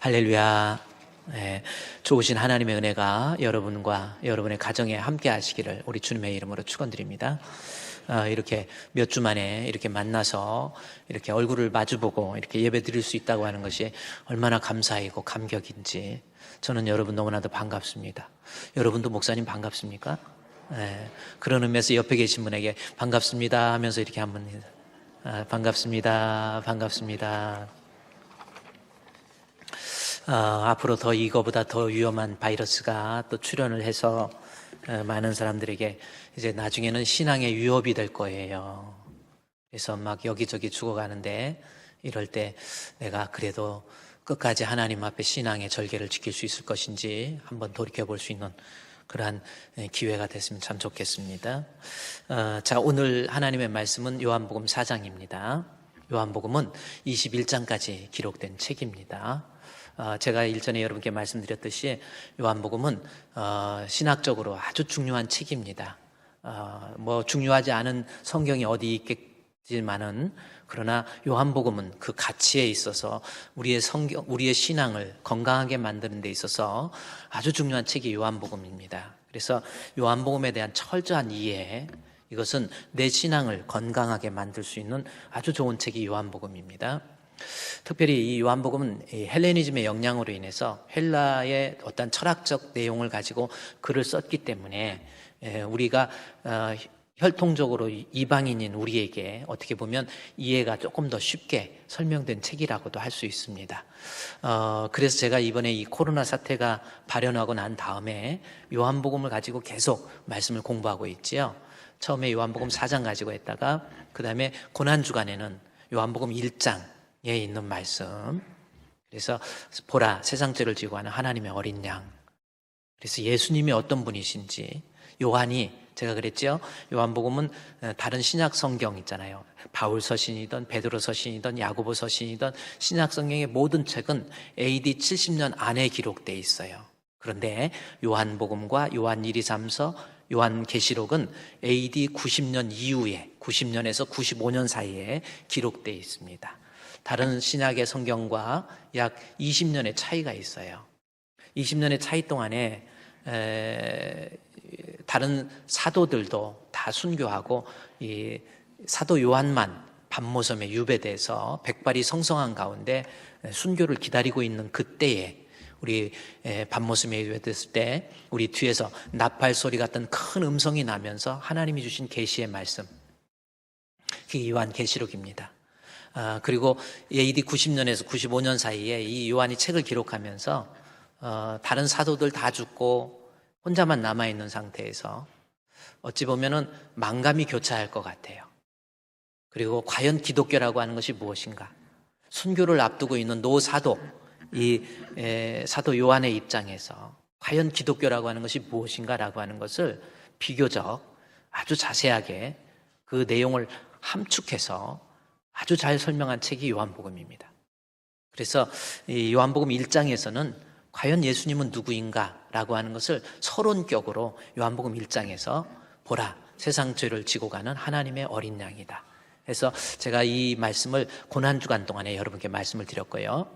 할렐루야. 예, 좋으신 하나님의 은혜가 여러분과 여러분의 가정에 함께 하시기를 우리 주님의 이름으로 축원드립니다. 이렇게 몇 주 만에 이렇게 만나서 이렇게 얼굴을 마주보고 이렇게 예배 드릴 수 있다고 하는 것이 얼마나 감사이고 감격인지 저는 여러분 너무나도 반갑습니다. 여러분도 목사님 반갑습니까? 예, 그런 의미에서 옆에 계신 분에게 반갑습니다 하면서 이렇게 한번 반갑습니다. 앞으로 더 이거보다 더 위험한 바이러스가 또 출현을 해서 많은 사람들에게 이제 나중에는 신앙의 위협이 될 거예요. 그래서 막 여기저기 죽어가는데 이럴 때 내가 그래도 끝까지 하나님 앞에 신앙의 절개를 지킬 수 있을 것인지 한번 돌이켜볼 수 있는 그러한 기회가 됐으면 참 좋겠습니다. 자, 오늘 하나님의 말씀은 요한복음 4장입니다. 요한복음은 21장까지 기록된 책입니다. 제가 일전에 여러분께 말씀드렸듯이 요한복음은 신학적으로 아주 중요한 책입니다. 뭐 중요하지 않은 성경이 어디 있겠지만은 그러나 요한복음은 그 가치에 있어서 우리의 신앙을 건강하게 만드는 데 있어서 아주 중요한 책이 요한복음입니다. 그래서 요한복음에 대한 철저한 이해, 이것은 내 신앙을 건강하게 만들 수 있는 아주 좋은 책이 요한복음입니다. 특별히 이 요한복음은 헬레니즘의 영향으로 인해서 헬라의 어떤 철학적 내용을 가지고 글을 썼기 때문에 우리가 혈통적으로 이방인인 우리에게 어떻게 보면 이해가 조금 더 쉽게 설명된 책이라고도 할 수 있습니다. 그래서 제가 이번에 이 코로나 사태가 발현하고 난 다음에 요한복음을 가지고 계속 말씀을 공부하고 있지요. 처음에 요한복음 4장 가지고 했다가 그 다음에 고난주간에는 요한복음 1장에 있는 말씀, 그래서 보라 세상 죄를 지고 하는 하나님의 어린 양, 그래서 예수님이 어떤 분이신지, 요한이 제가 그랬죠. 요한복음은 다른 신약 성경 있잖아요. 바울 서신이든 베드로 서신이든 야고보 서신이든 신약 성경의 모든 책은 AD 70년 안에 기록되어 있어요. 그런데 요한복음과 요한 1, 2, 3서 요한계시록은 AD 90년 이후에 90년에서 95년 사이에 기록되어 있습니다. 다른 신약의 성경과 약 20년의 차이가 있어요. 20년의 차이 동안에 다른 사도들도 다 순교하고 이 사도 요한만 밤모섬에 유배돼서 백발이 성성한 가운데 순교를 기다리고 있는 그때에 우리 밤모섬에 유배됐을 때 우리 뒤에서 나팔 소리 같은 큰 음성이 나면서 하나님이 주신 계시의 말씀, 그게 요한계시록입니다. 그리고 AD 90년에서 95년 사이에 이 요한이 책을 기록하면서 다른 사도들 다 죽고 혼자만 남아있는 상태에서 어찌 보면은 만감이 교차할 것 같아요. 그리고 과연 기독교라고 하는 것이 무엇인가? 순교를 앞두고 있는 노사도, 이 사도 요한의 입장에서 과연 기독교라고 하는 것이 무엇인가라고 하는 것을 비교적 아주 자세하게 그 내용을 함축해서 아주 잘 설명한 책이 요한복음입니다. 그래서 이 요한복음 1장에서는 과연 예수님은 누구인가? 라고 하는 것을 서론격으로 요한복음 1장에서 보라, 세상 죄를 지고 가는 하나님의 어린 양이다. 그래서 제가 이 말씀을 고난주간 동안에 여러분께 말씀을 드렸고요.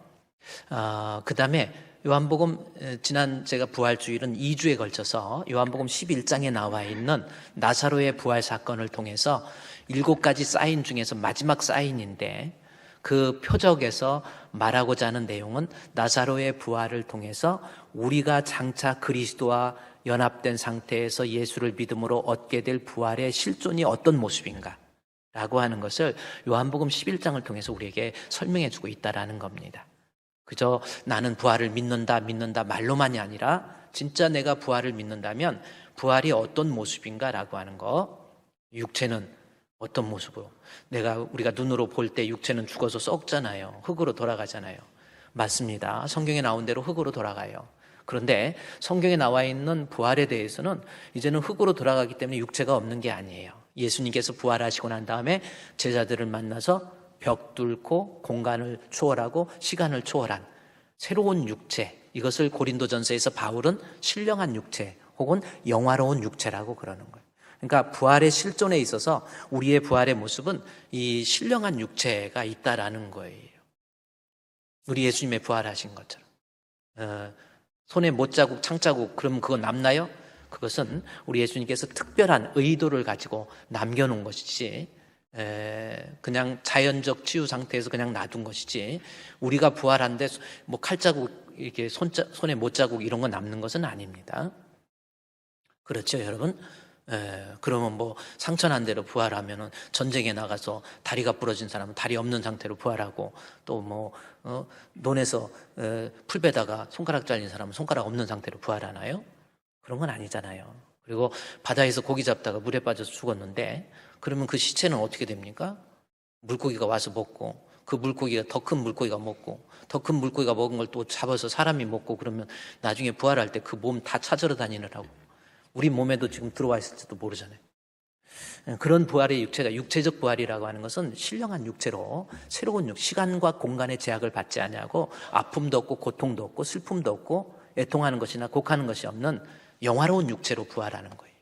그 다음에 요한복음, 지난 제가 부활주일은 2주에 걸쳐서 요한복음 11장에 나와 있는 나사로의 부활 사건을 통해서 7가지 사인 중에서 마지막 사인인데 그 표적에서 말하고자 하는 내용은 나사로의 부활을 통해서 우리가 장차 그리스도와 연합된 상태에서 예수를 믿음으로 얻게 될 부활의 실존이 어떤 모습인가 라고 하는 것을 요한복음 11장을 통해서 우리에게 설명해 주고 있다라는 겁니다. 그저 나는 부활을 믿는다 말로만이 아니라 진짜 내가 부활을 믿는다면 부활이 어떤 모습인가 라고 하는 거, 육체는 어떤 모습으로, 우리가 눈으로 볼 때 육체는 죽어서 썩잖아요. 흙으로 돌아가잖아요. 맞습니다. 성경에 나온 대로 흙으로 돌아가요. 그런데 성경에 나와 있는 부활에 대해서는 이제는 흙으로 돌아가기 때문에 육체가 없는 게 아니에요. 예수님께서 부활하시고 난 다음에 제자들을 만나서 벽 뚫고 공간을 초월하고 시간을 초월한 새로운 육체, 이것을 고린도전서에서 바울은 신령한 육체 혹은 영화로운 육체라고 그러는 거예요. 그러니까 부활의 실존에 있어서 우리의 부활의 모습은 이 신령한 육체가 있다라는 거예요. 우리 예수님의 부활하신 것처럼. 손에 못자국, 창자국, 그러면 그거 남나요? 그것은 우리 예수님께서 특별한 의도를 가지고 남겨놓은 것이지, 그냥 자연적 치유 상태에서 그냥 놔둔 것이지, 우리가 부활한데 뭐 칼자국, 이렇게 손에 못자국 이런 거 남는 것은 아닙니다. 그렇죠, 여러분? 그러면 뭐 상처난 대로 부활하면은 전쟁에 나가서 다리가 부러진 사람은 다리 없는 상태로 부활하고, 또 뭐 논에서 풀 베다가 손가락 잘린 사람은 손가락 없는 상태로 부활하나요? 그런 건 아니잖아요. 그리고 바다에서 고기 잡다가 물에 빠져서 죽었는데, 그러면 그 시체는 어떻게 됩니까? 물고기가 와서 먹고, 그 물고기가 더 큰 물고기가 먹고, 더 큰 물고기가 먹은 걸 또 잡아서 사람이 먹고, 그러면 나중에 부활할 때 그 몸 다 찾으러 다니느라고 우리 몸에도 지금 들어와 있을지도 모르잖아요. 그런 부활의 육체가, 육체적 부활이라고 하는 것은 신령한 육체로 새로운 시간과 공간의 제약을 받지 아니하고 아픔도 없고 고통도 없고 슬픔도 없고 애통하는 것이나 곡하는 것이 없는 영화로운 육체로 부활하는 거예요.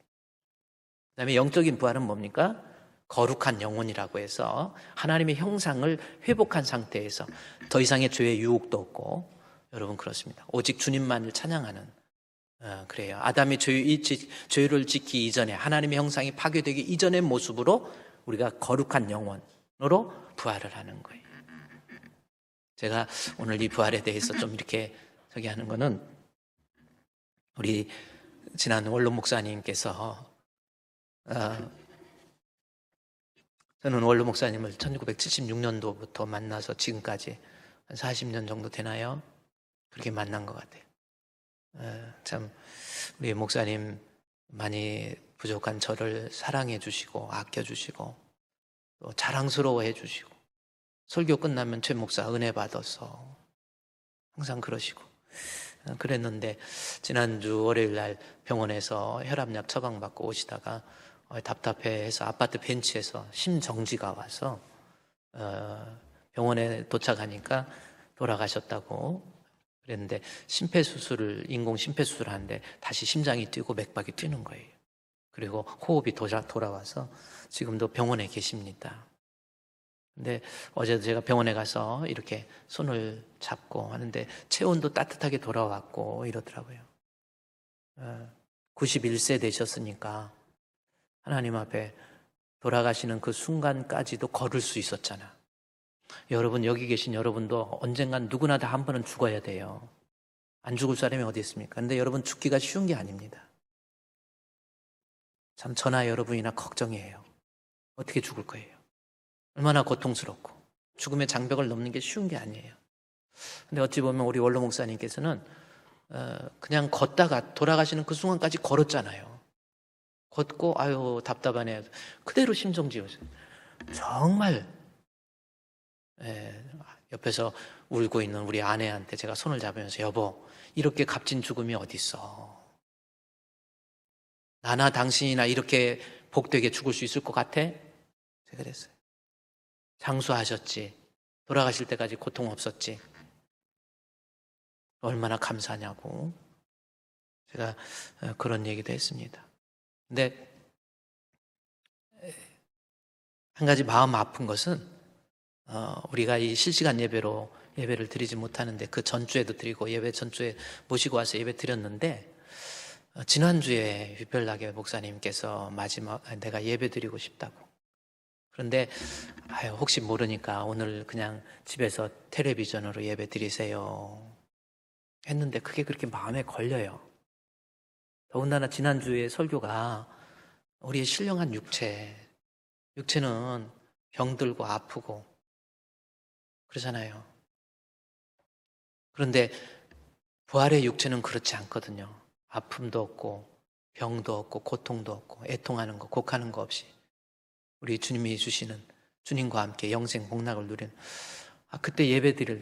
그다음에 영적인 부활은 뭡니까? 거룩한 영혼이라고 해서 하나님의 형상을 회복한 상태에서 더 이상의 죄의 유혹도 없고, 여러분 그렇습니다. 오직 주님만을 찬양하는, 그래요. 아담이 죄를 지키기 이전에, 하나님의 형상이 파괴되기 이전의 모습으로 우리가 거룩한 영혼으로 부활을 하는 거예요. 제가 오늘 이 부활에 대해서 좀 이렇게 저기 하는 거는, 우리 지난 원로 목사님께서, 저는 원로 목사님을 1976년도부터 만나서 지금까지 한 40년 정도 되나요? 그렇게 만난 것 같아요. 참 우리 목사님 많이 부족한 저를 사랑해 주시고 아껴 주시고 또 자랑스러워해 주시고, 설교 끝나면 최 목사 은혜 받아서 항상 그러시고 그랬는데, 지난주 월요일 날 병원에서 혈압약 처방받고 오시다가 답답해해서 아파트 벤치에서 심정지가 와서 병원에 도착하니까 돌아가셨다고 그랬는데, 인공 심폐수술을 하는데 다시 심장이 뛰고 맥박이 뛰는 거예요. 그리고 호흡이 돌아와서 지금도 병원에 계십니다. 근데 어제도 제가 병원에 가서 이렇게 손을 잡고 하는데 체온도 따뜻하게 돌아왔고 이러더라고요. 91세 되셨으니까 하나님 앞에 돌아가시는 그 순간까지도 걸을 수 있었잖아. 여러분, 여기 계신 여러분도 언젠간 누구나 다 한 번은 죽어야 돼요. 안 죽을 사람이 어디 있습니까? 근데 여러분, 죽기가 쉬운 게 아닙니다. 참 저나 여러분이나 걱정이에요. 어떻게 죽을 거예요? 얼마나 고통스럽고 죽음의 장벽을 넘는 게 쉬운 게 아니에요. 근데 어찌 보면 우리 원로 목사님께서는 그냥 걷다가 돌아가시는 그 순간까지 걸었잖아요. 걷고 아유 답답하네 그대로 심정 지어서 정말, 옆에서 울고 있는 우리 아내한테 제가 손을 잡으면서, 여보, 이렇게 값진 죽음이 어딨어? 나나 당신이나 이렇게 복되게 죽을 수 있을 것 같아? 제가 그랬어요. 장수하셨지. 돌아가실 때까지 고통 없었지. 얼마나 감사하냐고 제가 그런 얘기도 했습니다. 근데 한 가지 마음 아픈 것은, 우리가 이 실시간 예배를 드리지 못하는데, 그 전주에도 드리고 예배 전주에 모시고 와서 예배 드렸는데, 지난주에 유별나게 목사님께서 마지막 내가 예배 드리고 싶다고. 그런데 혹시 모르니까 오늘 그냥 집에서 텔레비전으로 예배 드리세요 했는데, 그게 그렇게 마음에 걸려요. 더군다나 지난주에 설교가 우리의 신령한 육체는 병들고 아프고 그러잖아요. 그런데 부활의 육체는 그렇지 않거든요. 아픔도 없고 병도 없고 고통도 없고 애통하는 거 곡하는 거 없이 우리 주님이 주시는, 주님과 함께 영생 복락을 누리는, 그때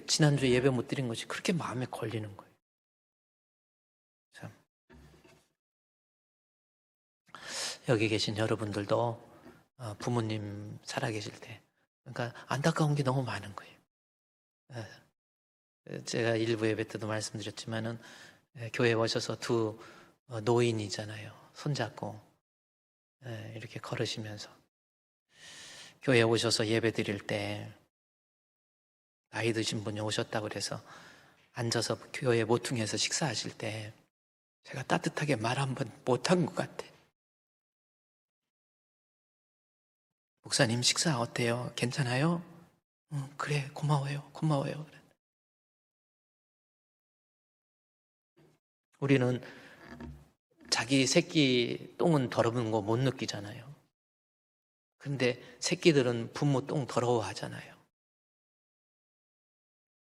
지난주에 예배 못 드린 것이 그렇게 마음에 걸리는 거예요. 참, 여기 계신 여러분들도 부모님 살아계실 때, 그러니까 안타까운 게 너무 많은 거예요. 제가 일부 예배 때도 말씀드렸지만은, 교회에 오셔서 두 노인이잖아요. 손잡고 이렇게 걸으시면서 교회에 오셔서 예배 드릴 때 나이 드신 분이 오셨다고 그래서 앉아서 교회 모퉁이에서 식사하실 때 제가 따뜻하게 말 한 번 못한 것 같아. 목사님 식사 어때요? 괜찮아요? 그래, 고마워요. 고마워요. 우리는 자기 새끼 똥은 더러운 거 못 느끼잖아요. 근데 새끼들은 부모 똥 더러워하잖아요.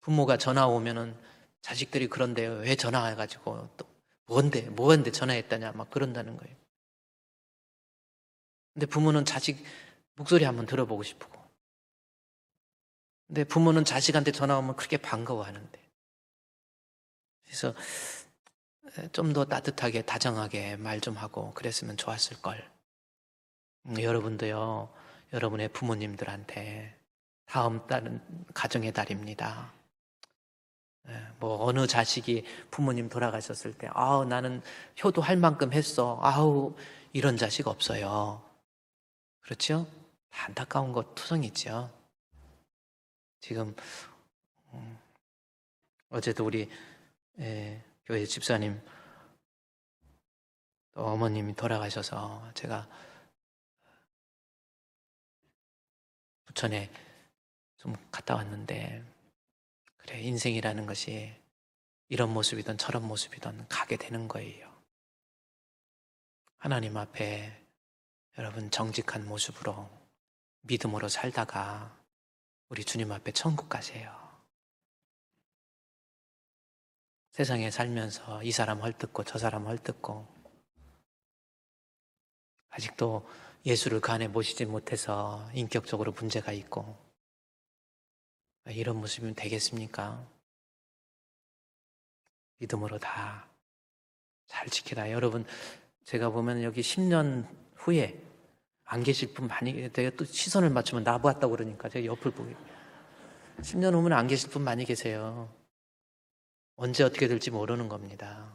부모가 전화 오면은 자식들이 그런데 왜 전화해가지고 또 뭐한데 전화했다냐 막 그런다는 거예요. 근데 부모는 자식 목소리 한번 들어보고 싶고, 근데 부모는 자식한테 전화 오면 그렇게 반가워하는데. 그래서 좀 더 따뜻하게 다정하게 말 좀 하고 그랬으면 좋았을 걸. 여러분도요, 여러분의 부모님들한테 다음 달은 가정의 달입니다. 뭐 어느 자식이 부모님 돌아가셨을 때 아우 나는 효도할 만큼 했어, 아우 이런 자식 없어요. 그렇죠? 안타까운 것 투성이죠. 지금 어제도 우리 교회 집사님 또 어머님이 돌아가셔서 제가 부천에 좀 갔다 왔는데, 그래, 인생이라는 것이 이런 모습이든 저런 모습이든 가게 되는 거예요. 하나님 앞에 여러분 정직한 모습으로 믿음으로 살다가 우리 주님 앞에 천국 가세요. 세상에 살면서 이 사람 헐뜯고 저 사람 헐뜯고 아직도 예수를 그 안에 모시지 못해서 인격적으로 문제가 있고 이런 모습이면 되겠습니까? 믿음으로 다 잘 지키라. 여러분, 제가 보면 여기 10년 후에 안 계실 분 많이, 내가 또 시선을 맞추면 나 보았다고 그러니까 제가 옆을 보게. 10년 후면 안 계실 분 많이 계세요. 언제 어떻게 될지 모르는 겁니다.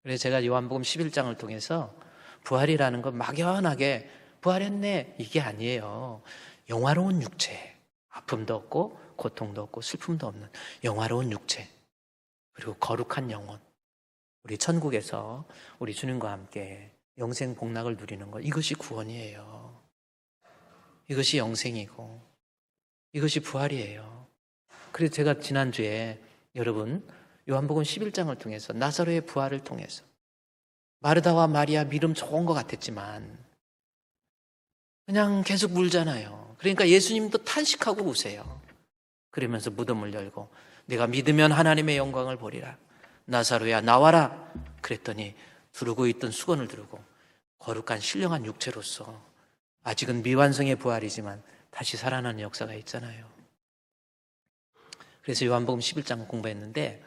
그래서 제가 요한복음 11장을 통해서 부활이라는 건 막연하게 부활했네 이게 아니에요. 영화로운 육체, 아픔도 없고 고통도 없고 슬픔도 없는 영화로운 육체, 그리고 거룩한 영혼, 우리 천국에서 우리 주님과 함께 영생 복락을 누리는 것, 이것이 구원이에요. 이것이 영생이고 이것이 부활이에요. 그래서 제가 지난주에 여러분 요한복음 11장을 통해서 나사로의 부활을 통해서 마르다와 마리아 믿음 좋은 것 같았지만 그냥 계속 울잖아요. 그러니까 예수님도 탄식하고 우세요. 그러면서 무덤을 열고 내가 믿으면 하나님의 영광을 보리라. 나사로야 나와라. 그랬더니 두르고 있던 수건을 들고 거룩한 신령한 육체로서 아직은 미완성의 부활이지만 다시 살아나는 역사가 있잖아요. 그래서 요한복음 11장 공부했는데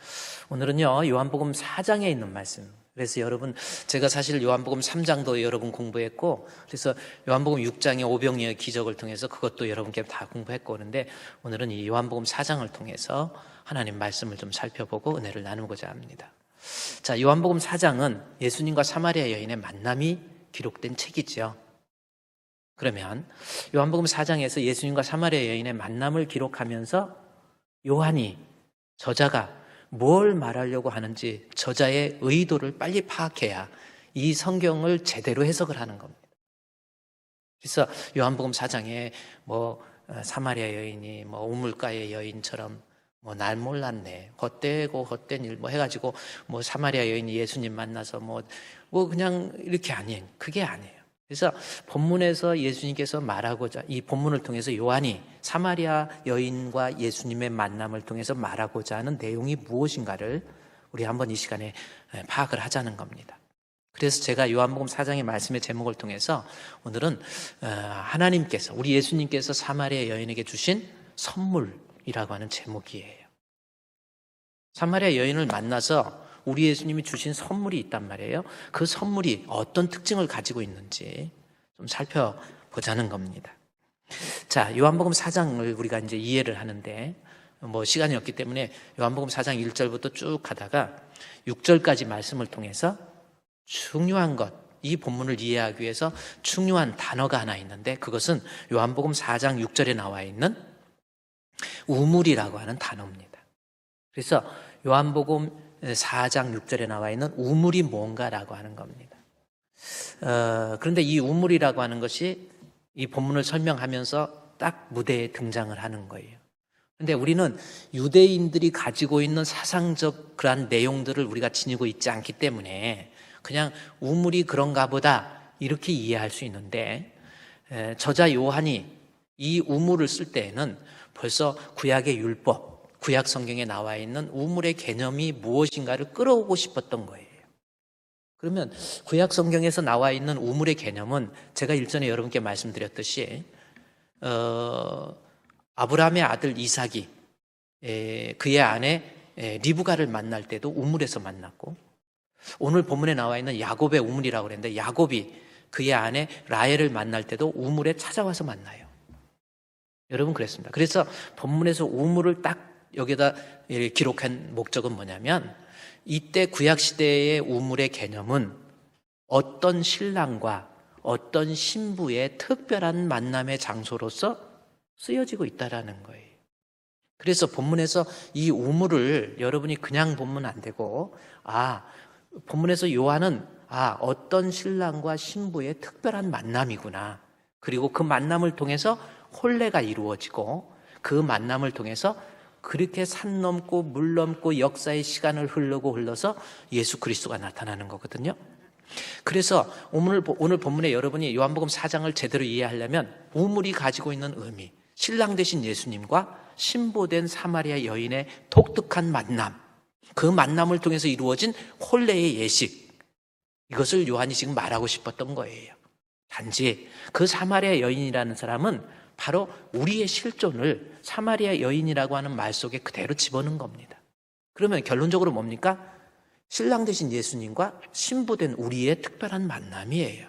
오늘은요 요한복음 4장에 있는 말씀. 그래서 여러분 제가 사실 요한복음 3장도 여러분 공부했고, 그래서 요한복음 6장의 오병이어의 기적을 통해서 그것도 여러분께 다 공부했고, 그런데 오늘은 이 요한복음 4장을 통해서 하나님 말씀을 좀 살펴보고 은혜를 나누고자 합니다. 자, 요한복음 4장은 예수님과 사마리아 여인의 만남이 기록된 책이죠. 그러면 요한복음 4장에서 예수님과 사마리아 여인의 만남을 기록하면서 요한이, 저자가 뭘 말하려고 하는지 저자의 의도를 빨리 파악해야 이 성경을 제대로 해석을 하는 겁니다. 그래서 요한복음 4장에 사마리아 여인이 우물가의 여인처럼 날 몰랐네, 헛되고 헛된 일 해가지고 사마리아 여인이 예수님 만나서 그냥 이렇게 아니에요. 그게 아니에요. 그래서 본문에서 예수님께서 말하고자, 이 본문을 통해서 요한이 사마리아 여인과 예수님의 만남을 통해서 말하고자 하는 내용이 무엇인가를 우리 한번 이 시간에 파악을 하자는 겁니다. 그래서 제가 요한복음 4장의 말씀의 제목을 통해서 오늘은 하나님께서, 우리 예수님께서 사마리아 여인에게 주신 선물이라고 하는 제목이에요. 사마리아 여인을 만나서 우리 예수님이 주신 선물이 있단 말이에요. 그 선물이 어떤 특징을 가지고 있는지 좀 살펴보자는 겁니다. 자, 요한복음 4장을 우리가 이제 이해를 하는데 시간이 없기 때문에 요한복음 4장 1절부터 쭉 가다가 6절까지 말씀을 통해서 중요한 것, 이 본문을 이해하기 위해서 중요한 단어가 하나 있는데 그것은 요한복음 4장 6절에 나와 있는 우물이라고 하는 단어입니다. 그래서 요한복음 4장 6절에 나와 있는 우물이 뭔가라고 하는 겁니다. 그런데 이 우물이라고 하는 것이 이 본문을 설명하면서 딱 무대에 등장을 하는 거예요. 그런데 우리는 유대인들이 가지고 있는 사상적 그러한 내용들을 우리가 지니고 있지 않기 때문에 그냥 우물이 그런가 보다 이렇게 이해할 수 있는데, 저자 요한이 이 우물을 쓸 때에는 벌써 구약의 율법, 구약 성경에 나와 있는 우물의 개념이 무엇인가를 끌어오고 싶었던 거예요. 그러면 구약 성경에서 나와 있는 우물의 개념은 제가 일전에 여러분께 말씀드렸듯이 아브라함의 아들 이삭이 그의 아내 리브가를 만날 때도 우물에서 만났고, 오늘 본문에 나와 있는 야곱의 우물이라고 그랬는데 야곱이 그의 아내 라헬을 만날 때도 우물에 찾아와서 만나요. 여러분, 그랬습니다. 그래서 본문에서 우물을 딱 여기다 기록한 목적은 뭐냐면, 이때 구약시대의 우물의 개념은 어떤 신랑과 어떤 신부의 특별한 만남의 장소로서 쓰여지고 있다는 거예요. 그래서 본문에서 이 우물을 여러분이 그냥 보면 안 되고, 본문에서 요한은 어떤 신랑과 신부의 특별한 만남이구나, 그리고 그 만남을 통해서 혼례가 이루어지고 그 만남을 통해서 그렇게 산 넘고 물 넘고 역사의 시간을 흘러서 예수 그리스도가 나타나는 거거든요. 그래서 오늘 본문에 여러분이 요한복음 4장을 제대로 이해하려면 우물이 가지고 있는 의미, 신랑 되신 예수님과 신부된 사마리아 여인의 독특한 만남, 그 만남을 통해서 이루어진 혼례의 예식, 이것을 요한이 지금 말하고 싶었던 거예요. 단지 그 사마리아 여인이라는 사람은 바로 우리의 실존을 사마리아 여인이라고 하는 말 속에 그대로 집어넣은 겁니다. 그러면 결론적으로 뭡니까? 신랑 되신 예수님과 신부된 우리의 특별한 만남이에요.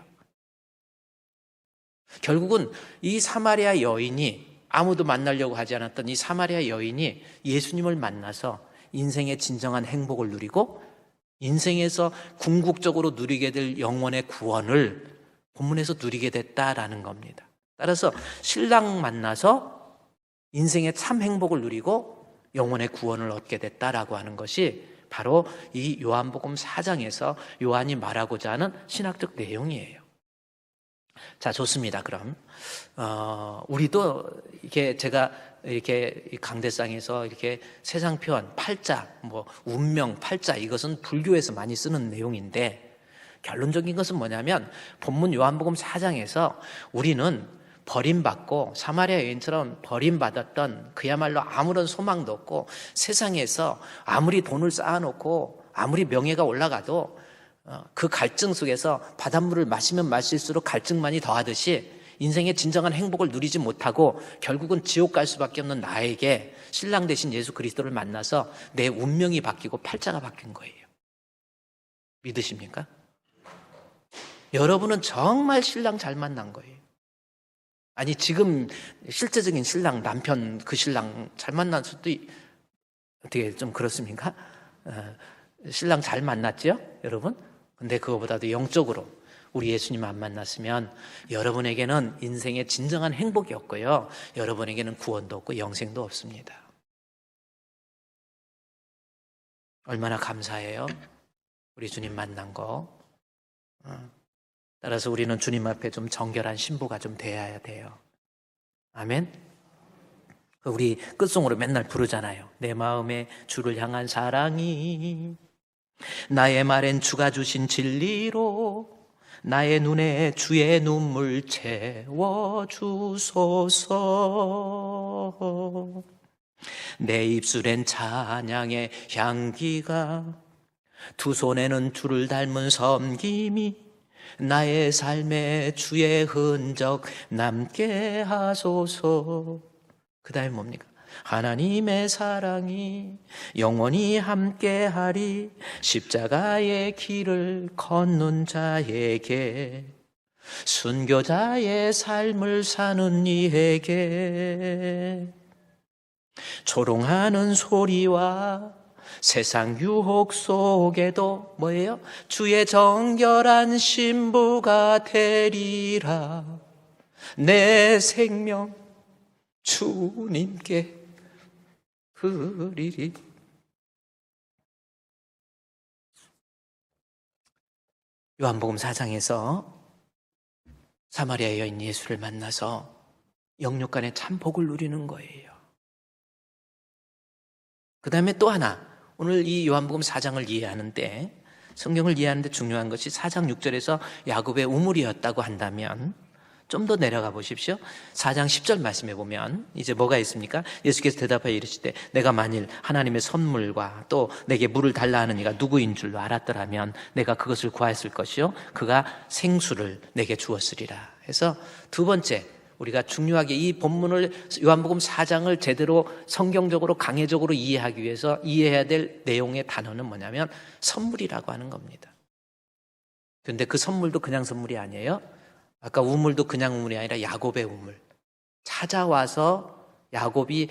결국은 이 사마리아 여인이, 아무도 만나려고 하지 않았던 이 사마리아 여인이 예수님을 만나서 인생의 진정한 행복을 누리고 인생에서 궁극적으로 누리게 될 영원의 구원을 본문에서 누리게 됐다라는 겁니다. 따라서 신랑 만나서 인생의 참 행복을 누리고 영혼의 구원을 얻게 됐다라고 하는 것이 바로 이 요한복음 4장에서 요한이 말하고자 하는 신학적 내용이에요. 자, 좋습니다. 그럼 우리도 이렇게 제가 이렇게 강대상에서 이렇게 세상 표현, 팔자, 운명, 팔자, 이것은 불교에서 많이 쓰는 내용인데, 결론적인 것은 뭐냐면 본문 요한복음 4장에서 우리는 버림받고 사마리아 여인처럼 버림받았던, 그야말로 아무런 소망도 없고 세상에서 아무리 돈을 쌓아놓고 아무리 명예가 올라가도 그 갈증 속에서 바닷물을 마시면 마실수록 갈증만이 더하듯이 인생의 진정한 행복을 누리지 못하고 결국은 지옥 갈 수밖에 없는 나에게 신랑 되신 예수 그리스도를 만나서 내 운명이 바뀌고 팔자가 바뀐 거예요. 믿으십니까? 여러분은 정말 신랑 잘 만난 거예요. 아니, 지금 실제적인 신랑, 남편, 그 신랑 잘 만난 수도 어떻게 좀 그렇습니까? 신랑 잘 만났죠, 여러분? 근데 그거보다도 영적으로 우리 예수님 안 만났으면 여러분에게는 인생의 진정한 행복이 없고요, 여러분에게는 구원도 없고 영생도 없습니다. 얼마나 감사해요, 우리 주님 만난 거. 따라서 우리는 주님 앞에 좀 정결한 신부가 좀 되어야 돼요. 아멘. 우리 끝송으로 맨날 부르잖아요. 내 마음에 주를 향한 사랑이 나의 말엔 주가 주신 진리로 나의 눈에 주의 눈물 채워주소서. 내 입술엔 찬양의 향기가, 두 손에는 주를 닮은 섬김이 나의 삶에 주의 흔적 남게 하소서. 그 다음에 뭡니까? 하나님의 사랑이 영원히 함께하리, 십자가의 길을 걷는 자에게, 순교자의 삶을 사는 이에게, 조롱하는 소리와 세상 유혹 속에도 뭐예요? 주의 정결한 신부가 되리라. 내 생명 주님께 드리리. 요한복음 4장에서 사마리아 여인 예수를 만나서 영육간에 참 복을 누리는 거예요. 그 다음에 또 하나, 오늘 이 요한복음 4장을 이해하는데, 성경을 이해하는데 중요한 것이 4장 6절에서 야곱의 우물이었다고 한다면 좀 더 내려가 보십시오. 4장 10절 말씀해 보면 이제 뭐가 있습니까? 예수께서 대답하여 이르시되 내가 만일 하나님의 선물과 또 내게 물을 달라 하는 이가 누구인 줄로 알았더라면 내가 그것을 구하였을 것이요 그가 생수를 내게 주었으리라. 해서 두 번째, 우리가 중요하게 이 본문을 요한복음 4장을 제대로 성경적으로 강해적으로 이해하기 위해서 이해해야 될 내용의 단어는 뭐냐면 선물이라고 하는 겁니다. 그런데 그 선물도 그냥 선물이 아니에요. 아까 우물도 그냥 우물이 아니라 야곱의 우물. 찾아와서 야곱이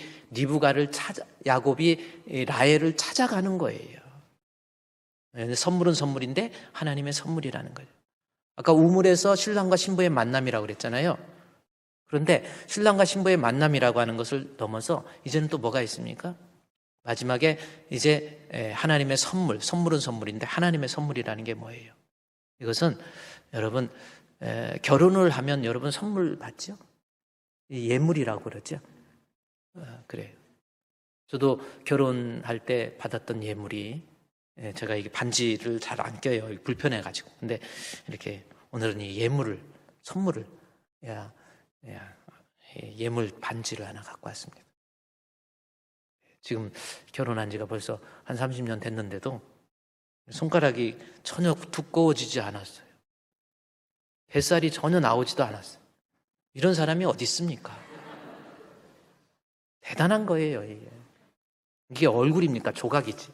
라헬을 찾아가는 거예요. 선물은 선물인데 하나님의 선물이라는 거예요. 아까 우물에서 신랑과 신부의 만남이라고 그랬잖아요. 그런데 신랑과 신부의 만남이라고 하는 것을 넘어서 이제는 또 뭐가 있습니까? 마지막에 이제 하나님의 선물은 선물인데 하나님의 선물이라는 게 뭐예요? 이것은 여러분 결혼을 하면 여러분 선물 받죠? 예물이라고 그러죠? 그래요. 저도 결혼할 때 받았던 예물이 제가 이게 반지를 잘 안 껴요. 불편해가지고. 근데 이렇게 오늘은 이 선물을 예물 반지를 하나 갖고 왔습니다. 지금 결혼한 지가 벌써 한 30년 됐는데도 손가락이 전혀 두꺼워지지 않았어요. 뱃살이 전혀 나오지도 않았어요. 이런 사람이 어디 있습니까? 대단한 거예요. 이게 얼굴입니까? 조각이지.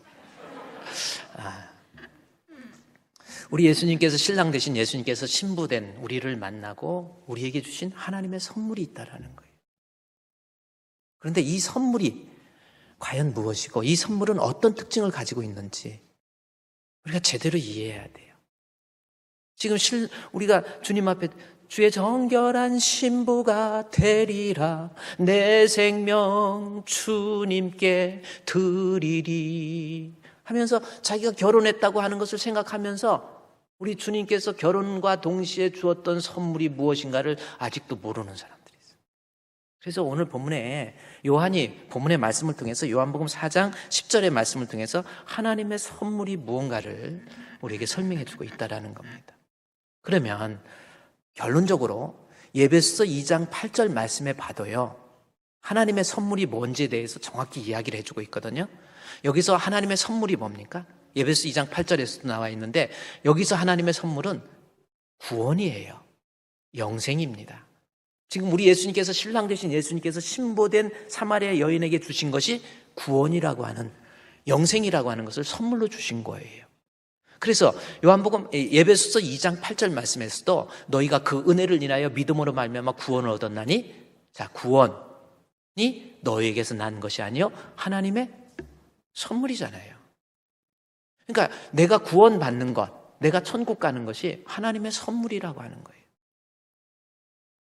우리 예수님께서 신랑 되신 예수님께서 신부된 우리를 만나고 우리에게 주신 하나님의 선물이 있다라는 거예요. 그런데 이 선물이 과연 무엇이고 이 선물은 어떤 특징을 가지고 있는지 우리가 제대로 이해해야 돼요. 지금 우리가 주님 앞에 주의 정결한 신부가 되리라 내 생명 주님께 드리리 하면서 자기가 결혼했다고 하는 것을 생각하면서 우리 주님께서 결혼과 동시에 주었던 선물이 무엇인가를 아직도 모르는 사람들이 있어요. 그래서 오늘 본문에 요한이 본문의 말씀을 통해서 요한복음 4장 10절의 말씀을 통해서 하나님의 선물이 무언가를 우리에게 설명해 주고 있다는 겁니다. 그러면 결론적으로 에베소서 2장 8절 말씀에 봐도요. 하나님의 선물이 뭔지에 대해서 정확히 이야기를 해주고 있거든요. 여기서 하나님의 선물이 뭡니까? 에베소서 2장 8절에서도 나와 있는데 여기서 하나님의 선물은 구원이에요. 영생입니다. 지금 우리 예수님께서 신랑 되신 예수님께서 신부된 사마리아 여인에게 주신 것이 구원이라고 하는 영생이라고 하는 것을 선물로 주신 거예요. 그래서 요한복음 에베소서 2장 8절 말씀에서도 너희가 그 은혜를 인하여 믿음으로 말미암아 구원을 얻었나니 자 구원이 너희에게서 난 것이 아니요 하나님의 선물이잖아요. 그러니까 내가 구원받는 것, 내가 천국 가는 것이 하나님의 선물이라고 하는 거예요.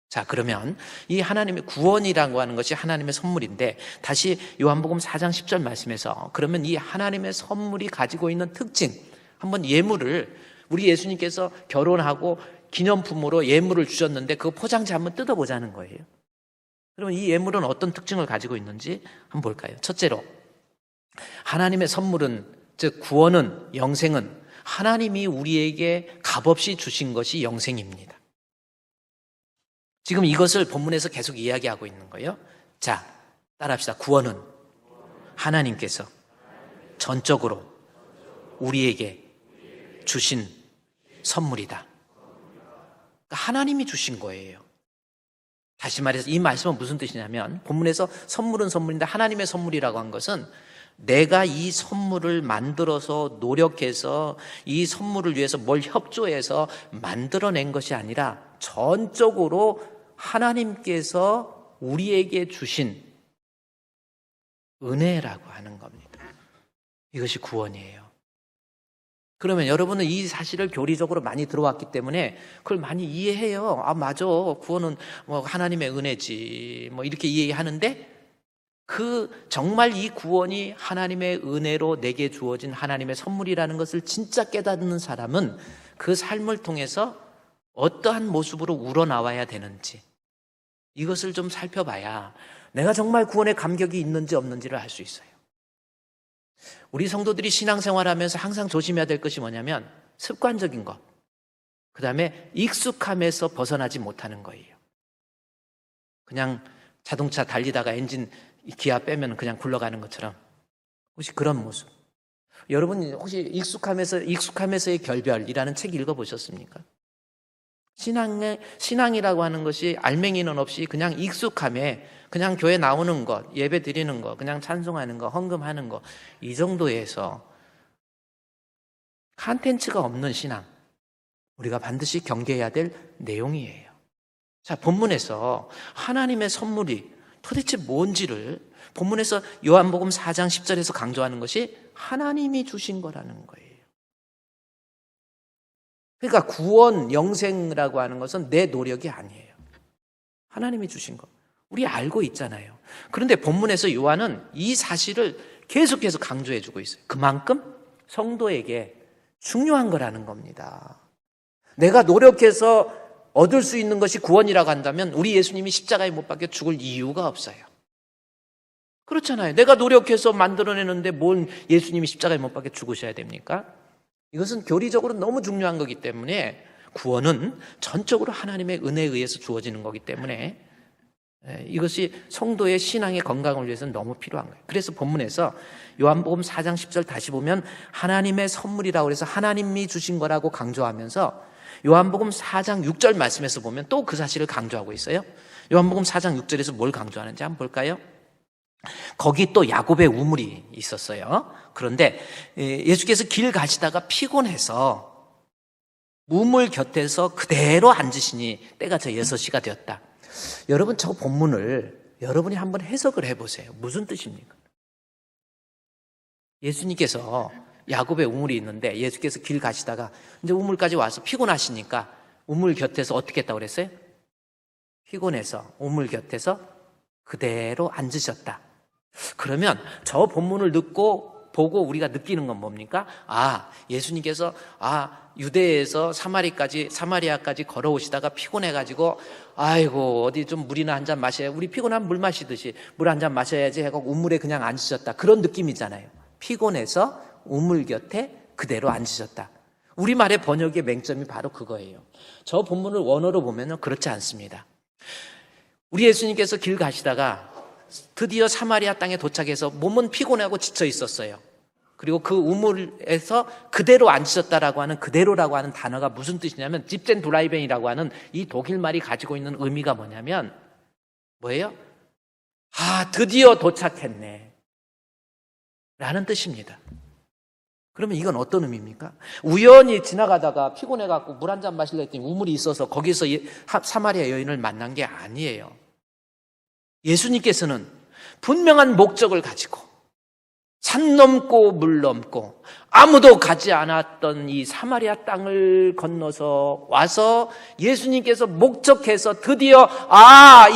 자 그러면 이 하나님의 구원이라고 하는 것이 하나님의 선물인데 다시 요한복음 4장 10절 말씀에서 그러면 이 하나님의 선물이 가지고 있는 특징 한번 예물을 우리 예수님께서 결혼하고 기념품으로 예물을 주셨는데 그 포장지 한번 뜯어보자는 거예요. 그러면 이 예물은 어떤 특징을 가지고 있는지 한번 볼까요? 첫째로 하나님의 선물은 즉 구원은 영생은 하나님이 우리에게 값없이 주신 것이 영생입니다. 지금 이것을 본문에서 계속 이야기하고 있는 거예요. 자 따라합시다. 구원은 하나님께서 전적으로 우리에게 주신 선물이다. 그러니까 하나님이 주신 거예요. 다시 말해서 이 말씀은 무슨 뜻이냐면 본문에서 선물은 선물인데 하나님의 선물이라고 한 것은 내가 이 선물을 만들어서 노력해서 이 선물을 위해서 뭘 협조해서 만들어낸 것이 아니라 전적으로 하나님께서 우리에게 주신 은혜라고 하는 겁니다. 이것이 구원이에요. 그러면 여러분은 이 사실을 교리적으로 많이 들어왔기 때문에 그걸 많이 이해해요. 아, 맞아. 구원은 뭐 하나님의 은혜지. 뭐 이렇게 이해하는데 정말 이 구원이 하나님의 은혜로 내게 주어진 하나님의 선물이라는 것을 진짜 깨닫는 사람은 그 삶을 통해서 어떠한 모습으로 우러나와야 되는지 이것을 좀 살펴봐야 내가 정말 구원의 감격이 있는지 없는지를 알 수 있어요. 우리 성도들이 신앙생활하면서 항상 조심해야 될 것이 뭐냐면 습관적인 것, 그 다음에 익숙함에서 벗어나지 못하는 거예요. 그냥 자동차 달리다가 엔진 기아 빼면 그냥 굴러가는 것처럼 혹시 그런 모습. 여러분 혹시 익숙함에서의 결별이라는 책 읽어보셨습니까? 신앙이라고 하는 것이 알맹이는 없이 그냥 익숙함에 그냥 교회 나오는 것, 예배 드리는 것, 그냥 찬송하는 것, 헌금하는 것, 이 정도에서 컨텐츠가 없는 신앙, 우리가 반드시 경계해야 될 내용이에요. 자, 본문에서 하나님의 선물이 도대체 뭔지를 본문에서 요한복음 4장 10절에서 강조하는 것이 하나님이 주신 거라는 거예요. 그러니까 구원, 영생이라고 하는 것은 내 노력이 아니에요. 하나님이 주신 거. 우리 알고 있잖아요. 그런데 본문에서 요한은 이 사실을 계속해서 강조해 주고 있어요. 그만큼 성도에게 중요한 거라는 겁니다. 내가 노력해서 얻을 수 있는 것이 구원이라고 한다면 우리 예수님이 십자가에 못 박혀 죽을 이유가 없어요. 그렇잖아요. 내가 노력해서 만들어내는데 뭘 예수님이 십자가에 못 박혀 죽으셔야 됩니까? 이것은 교리적으로 너무 중요한 거기 때문에 구원은 전적으로 하나님의 은혜에 의해서 주어지는 거기 때문에 이것이 성도의 신앙의 건강을 위해서는 너무 필요한 거예요. 그래서 본문에서 요한복음 4장 10절 다시 보면 하나님의 선물이라고 해서 하나님이 주신 거라고 강조하면서 요한복음 4장 6절 말씀에서 보면 또 그 사실을 강조하고 있어요. 요한복음 4장 6절에서 뭘 강조하는지 한번 볼까요? 거기 또 야곱의 우물이 있었어요. 그런데 예수께서 길 가시다가 피곤해서 우물 곁에서 그대로 앉으시니 때가 저 6시가 되었다. 여러분 저 본문을 여러분이 한번 해석을 해보세요. 무슨 뜻입니까? 예수님께서 야곱의 우물이 있는데 예수께서 길 가시다가 이제 우물까지 와서 피곤하시니까 우물 곁에서 어떻게 했다고 그랬어요? 피곤해서 우물 곁에서 그대로 앉으셨다. 그러면 저 본문을 보고 우리가 느끼는 건 뭡니까? 예수님께서 유대에서 사마리아까지 걸어오시다가 피곤해가지고 아이고 어디 좀 물이나 한 잔 마셔야 우리 피곤하면 물 마시듯이 물 한 잔 마셔야지 하고 우물에 그냥 앉으셨다. 그런 느낌이잖아요. 피곤해서 우물 곁에 그대로 앉으셨다. 우리말의 번역의 맹점이 바로 그거예요. 저 본문을 원어로 보면 그렇지 않습니다. 우리 예수님께서 길 가시다가 드디어 사마리아 땅에 도착해서 몸은 피곤하고 지쳐 있었어요. 그리고 그 우물에서 그대로 앉으셨다라고 하는 그대로라고 하는 단어가 무슨 뜻이냐면 집젠 드라이벤이라고 하는 이 독일말이 가지고 있는 의미가 뭐냐면 뭐예요? 드디어 도착했네 라는 뜻입니다. 그러면 이건 어떤 의미입니까? 우연히 지나가다가 피곤해갖고 물 한 잔 마시려 했더니 우물이 있어서 거기서 사마리아 여인을 만난 게 아니에요. 예수님께서는 분명한 목적을 가지고 산 넘고 물 넘고 아무도 가지 않았던 이 사마리아 땅을 건너서 와서 예수님께서 목적해서 드디어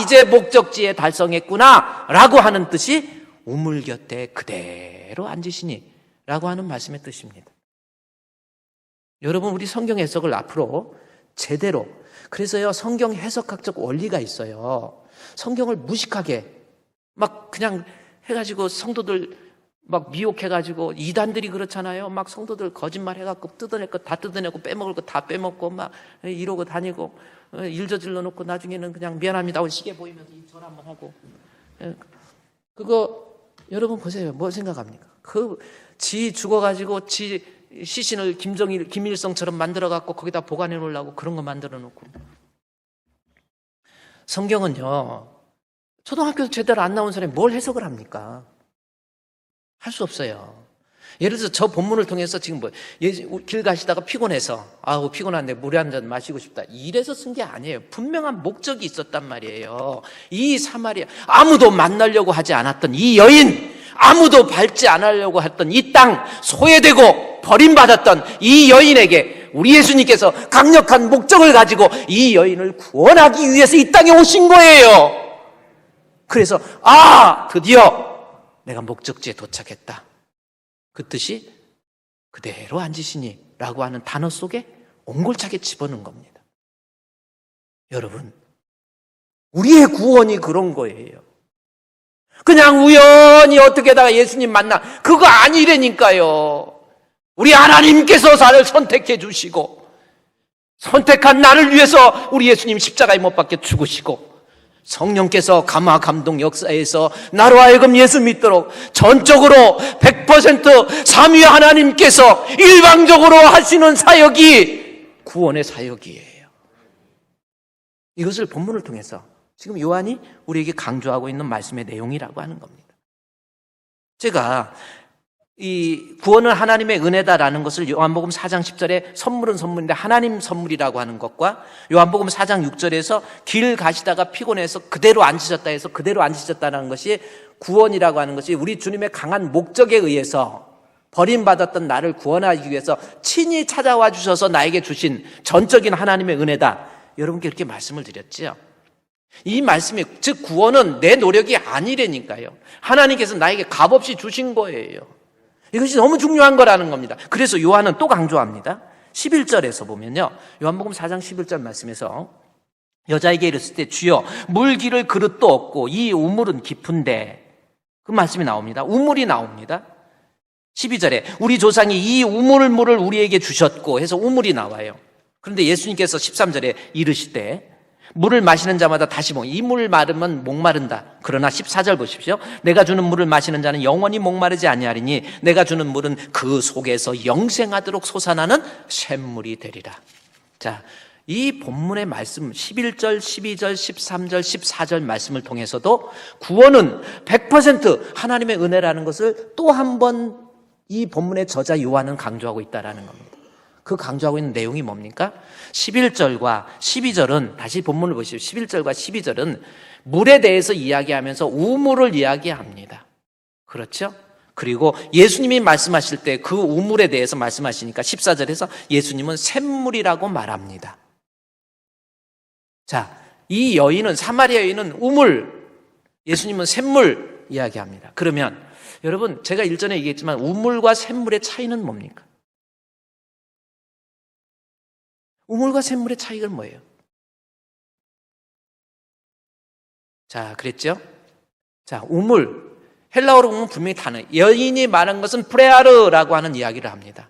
이제 목적지에 달성했구나 라고 하는 뜻이 우물 곁에 그대로 앉으시니 라고 하는 말씀의 뜻입니다. 여러분 우리 성경 해석을 앞으로 제대로 그래서요 성경 해석학적 원리가 있어요. 성경을 무식하게 막 그냥 해가지고 성도들 막 미혹해가지고 이단들이 그렇잖아요. 막 성도들 거짓말 해갖고 뜯어낼 거 다 뜯어내고 빼먹을 거 다 빼먹고 막 이러고 다니고 일 저질러 놓고 나중에는 그냥 미안합니다 하고 시계 보이면서 절 한번 하고 그거 여러분 보세요. 뭐 생각합니까? 지 죽어가지고 지 시신을 김일성처럼 만들어갖고 거기다 보관해 놓으려고 그런 거 만들어 놓고 성경은요 초등학교에서 제대로 안 나온 사람이 뭘 해석을 합니까? 할 수 없어요. 예를 들어서 저 본문을 통해서 지금 길 가시다가 피곤해서 피곤한데 물 한 잔 마시고 싶다 이래서 쓴 게 아니에요. 분명한 목적이 있었단 말이에요. 이 사마리아 아무도 만나려고 하지 않았던 이 여인 아무도 밟지 않으려고 했던 이 땅 소외되고 버림받았던 이 여인에게 우리 예수님께서 강력한 목적을 가지고 이 여인을 구원하기 위해서 이 땅에 오신 거예요. 그래서 드디어 내가 목적지에 도착했다. 그 뜻이 그대로 앉으시니 라고 하는 단어 속에 옹골차게 집어넣은 겁니다. 여러분, 우리의 구원이 그런 거예요. 그냥 우연히 어떻게다가 예수님 만나, 그거 아니라니까요. 우리 하나님께서 나를 선택해 주시고, 선택한 나를 위해서 우리 예수님 십자가에 못 박혀 죽으시고, 성령께서 감화 감동 역사에서 나로 하여금 예수 믿도록 전적으로 100% 삼위 하나님께서 일방적으로 하시는 사역이 구원의 사역이에요. 이것을 본문을 통해서 지금 요한이 우리에게 강조하고 있는 말씀의 내용이라고 하는 겁니다. 제가 이 구원은 하나님의 은혜다라는 것을 요한복음 4장 10절에 선물은 선물인데 하나님 선물이라고 하는 것과 요한복음 4장 6절에서 길 가시다가 피곤해서 그대로 앉으셨다 해서 그대로 앉으셨다는 것이 구원이라고 하는 것이 우리 주님의 강한 목적에 의해서 버림받았던 나를 구원하기 위해서 친히 찾아와 주셔서 나에게 주신 전적인 하나님의 은혜다. 여러분께 이렇게 말씀을 드렸지요. 이 말씀이, 즉 구원은 내 노력이 아니라니까요. 하나님께서 나에게 값없이 주신 거예요. 이것이 너무 중요한 거라는 겁니다. 그래서 요한은 또 강조합니다. 11절에서 보면요, 요한복음 4장 11절 말씀에서 여자에게 이르실 때 주여 물 기를 그릇도 없고 이 우물은 깊은데, 그 말씀이 나옵니다. 우물이 나옵니다. 12절에 우리 조상이 이 우물물을 우리에게 주셨고 해서 우물이 나와요. 그런데 예수님께서 13절에 이르시되 물을 마시는 자마다 다시 이 물 마르면 목마른다. 그러나 14절 보십시오. 내가 주는 물을 마시는 자는 영원히 목마르지 아니하리니 내가 주는 물은 그 속에서 영생하도록 솟아나는 샘물이 되리라. 자, 이 본문의 말씀 11절, 12절, 13절, 14절 말씀을 통해서도 구원은 100% 하나님의 은혜라는 것을 또 한 번 이 본문의 저자 요한은 강조하고 있다는 겁니다. 그 강조하고 있는 내용이 뭡니까? 11절과 12절은, 다시 본문을 보시죠. 11절과 12절은 물에 대해서 이야기하면서 우물을 이야기합니다. 그렇죠? 그리고 예수님이 말씀하실 때 그 우물에 대해서 말씀하시니까 14절에서 예수님은 샘물이라고 말합니다. 자, 이 여인은, 사마리아 여인은 우물, 예수님은 샘물 이야기합니다. 그러면 여러분, 제가 일전에 얘기했지만 우물과 샘물의 차이는 뭡니까? 우물과 샘물의 차이가 뭐예요? 자, 그랬죠? 자, 우물, 헬라어로 보면 분명히 단어, 여인이 말한 것은 프레아르라고 하는 이야기를 합니다.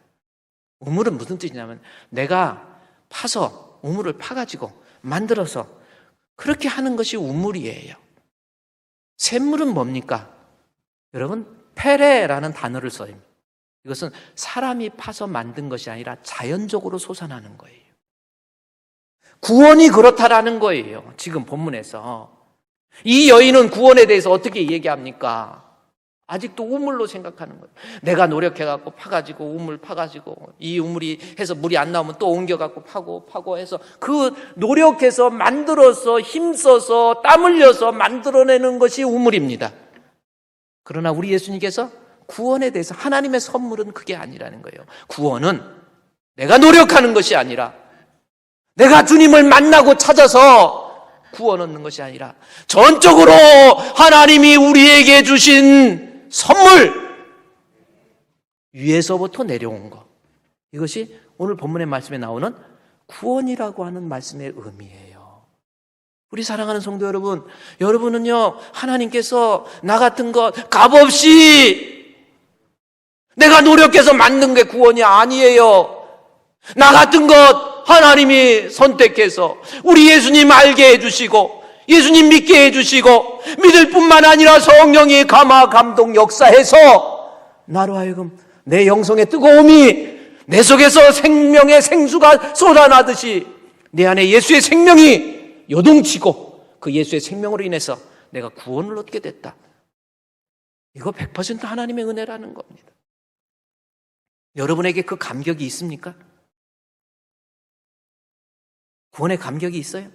우물은 무슨 뜻이냐면 내가 파서, 우물을 파가지고 만들어서 그렇게 하는 것이 우물이에요. 샘물은 뭡니까? 여러분, 페레라는 단어를 써요. 이것은 사람이 파서 만든 것이 아니라 자연적으로 솟아나는 거예요. 구원이 그렇다라는 거예요. 지금 본문에서 이 여인은 구원에 대해서 어떻게 얘기합니까? 아직도 우물로 생각하는 거예요. 내가 노력해갖고 파가지고 우물 파가지고 이 우물이 해서 물이 안 나오면 또 옮겨갖고 파고 해서 그 노력해서 만들어서 힘써서 땀 흘려서 만들어내는 것이 우물입니다. 그러나 우리 예수님께서 구원에 대해서 하나님의 선물은 그게 아니라는 거예요. 구원은 내가 노력하는 것이 아니라 내가 주님을 만나고 찾아서 구원 얻는 것이 아니라 전적으로 하나님이 우리에게 주신 선물, 위에서부터 내려온 것, 이것이 오늘 본문의 말씀에 나오는 구원이라고 하는 말씀의 의미예요. 우리 사랑하는 성도 여러분, 여러분은요, 하나님께서 나 같은 것 값없이 내가 노력해서 만든 게 구원이 아니에요. 나 같은 것 하나님이 선택해서 우리 예수님 알게 해주시고 예수님 믿게 해주시고 믿을 뿐만 아니라 성령이 감화 감동 역사해서 나로 하여금 내 영성의 뜨거움이 내 속에서 생명의 생수가 쏟아나듯이 내 안에 예수의 생명이 요동치고 그 예수의 생명으로 인해서 내가 구원을 얻게 됐다. 이거 100% 하나님의 은혜라는 겁니다. 여러분에게 그 감격이 있습니까? 구원의 감격이 있어요?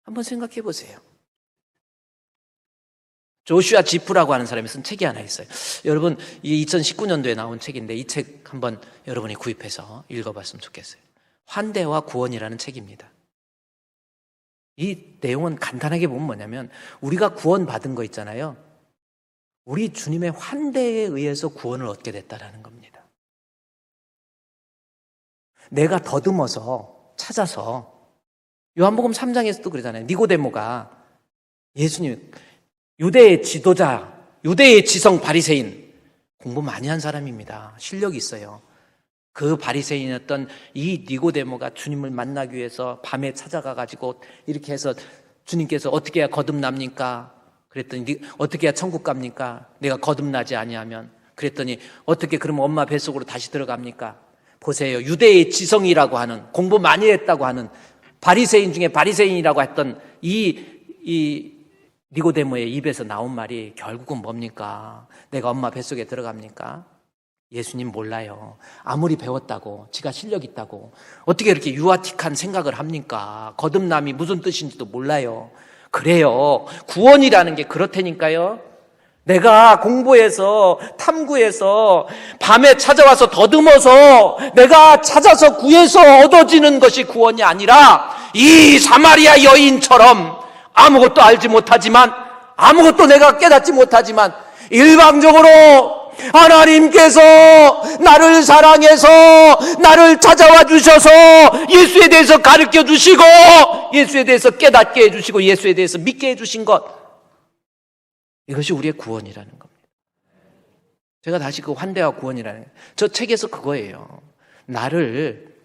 한번 생각해 보세요. 조슈아 지프라고 하는 사람이 쓴 책이 하나 있어요. 여러분, 이 2019년도에 나온 책인데 이 책 한번 여러분이 구입해서 읽어봤으면 좋겠어요. 환대와 구원이라는 책입니다. 이 내용은 간단하게 보면 뭐냐면 우리가 구원받은 거 있잖아요. 우리 주님의 환대에 의해서 구원을 얻게 됐다라는 겁니다. 내가 더듬어서 찾아서, 요한복음 3장에서도 그러잖아요. 니고데모가 예수님, 유대의 지도자, 유대의 지성 바리새인, 공부 많이 한 사람입니다. 실력이 있어요. 그 바리새인이었던 이 니고데모가 주님을 만나기 위해서 밤에 찾아가가지고 이렇게 해서 주님께서 어떻게 해야 거듭납니까? 그랬더니 어떻게 해야 천국 갑니까? 내가 거듭나지 아니하면. 그랬더니 어떻게 그러면 엄마 뱃속으로 다시 들어갑니까? 보세요. 유대의 지성이라고 하는, 공부 많이 했다고 하는 바리새인 중에 바리새인이라고 했던 이 니고데모의 입에서 나온 말이 결국은 뭡니까? 내가 엄마 뱃속에 들어갑니까? 예수님 몰라요. 아무리 배웠다고, 지가 실력 있다고 어떻게 이렇게 유아틱한 생각을 합니까? 거듭남이 무슨 뜻인지도 몰라요. 그래요. 구원이라는 게 그렇다니까요. 내가 공부해서 탐구해서 밤에 찾아와서 더듬어서 내가 찾아서 구해서 얻어지는 것이 구원이 아니라 이 사마리아 여인처럼 아무것도 알지 못하지만, 아무것도 내가 깨닫지 못하지만 일방적으로 하나님께서 나를 사랑해서 나를 찾아와 주셔서 예수에 대해서 가르쳐 주시고 예수에 대해서 깨닫게 해주시고 예수에 대해서 믿게 해주신 것, 이것이 우리의 구원이라는 겁니다. 제가 다시 그 환대와 구원이라는, 저 책에서 그거예요. 나를,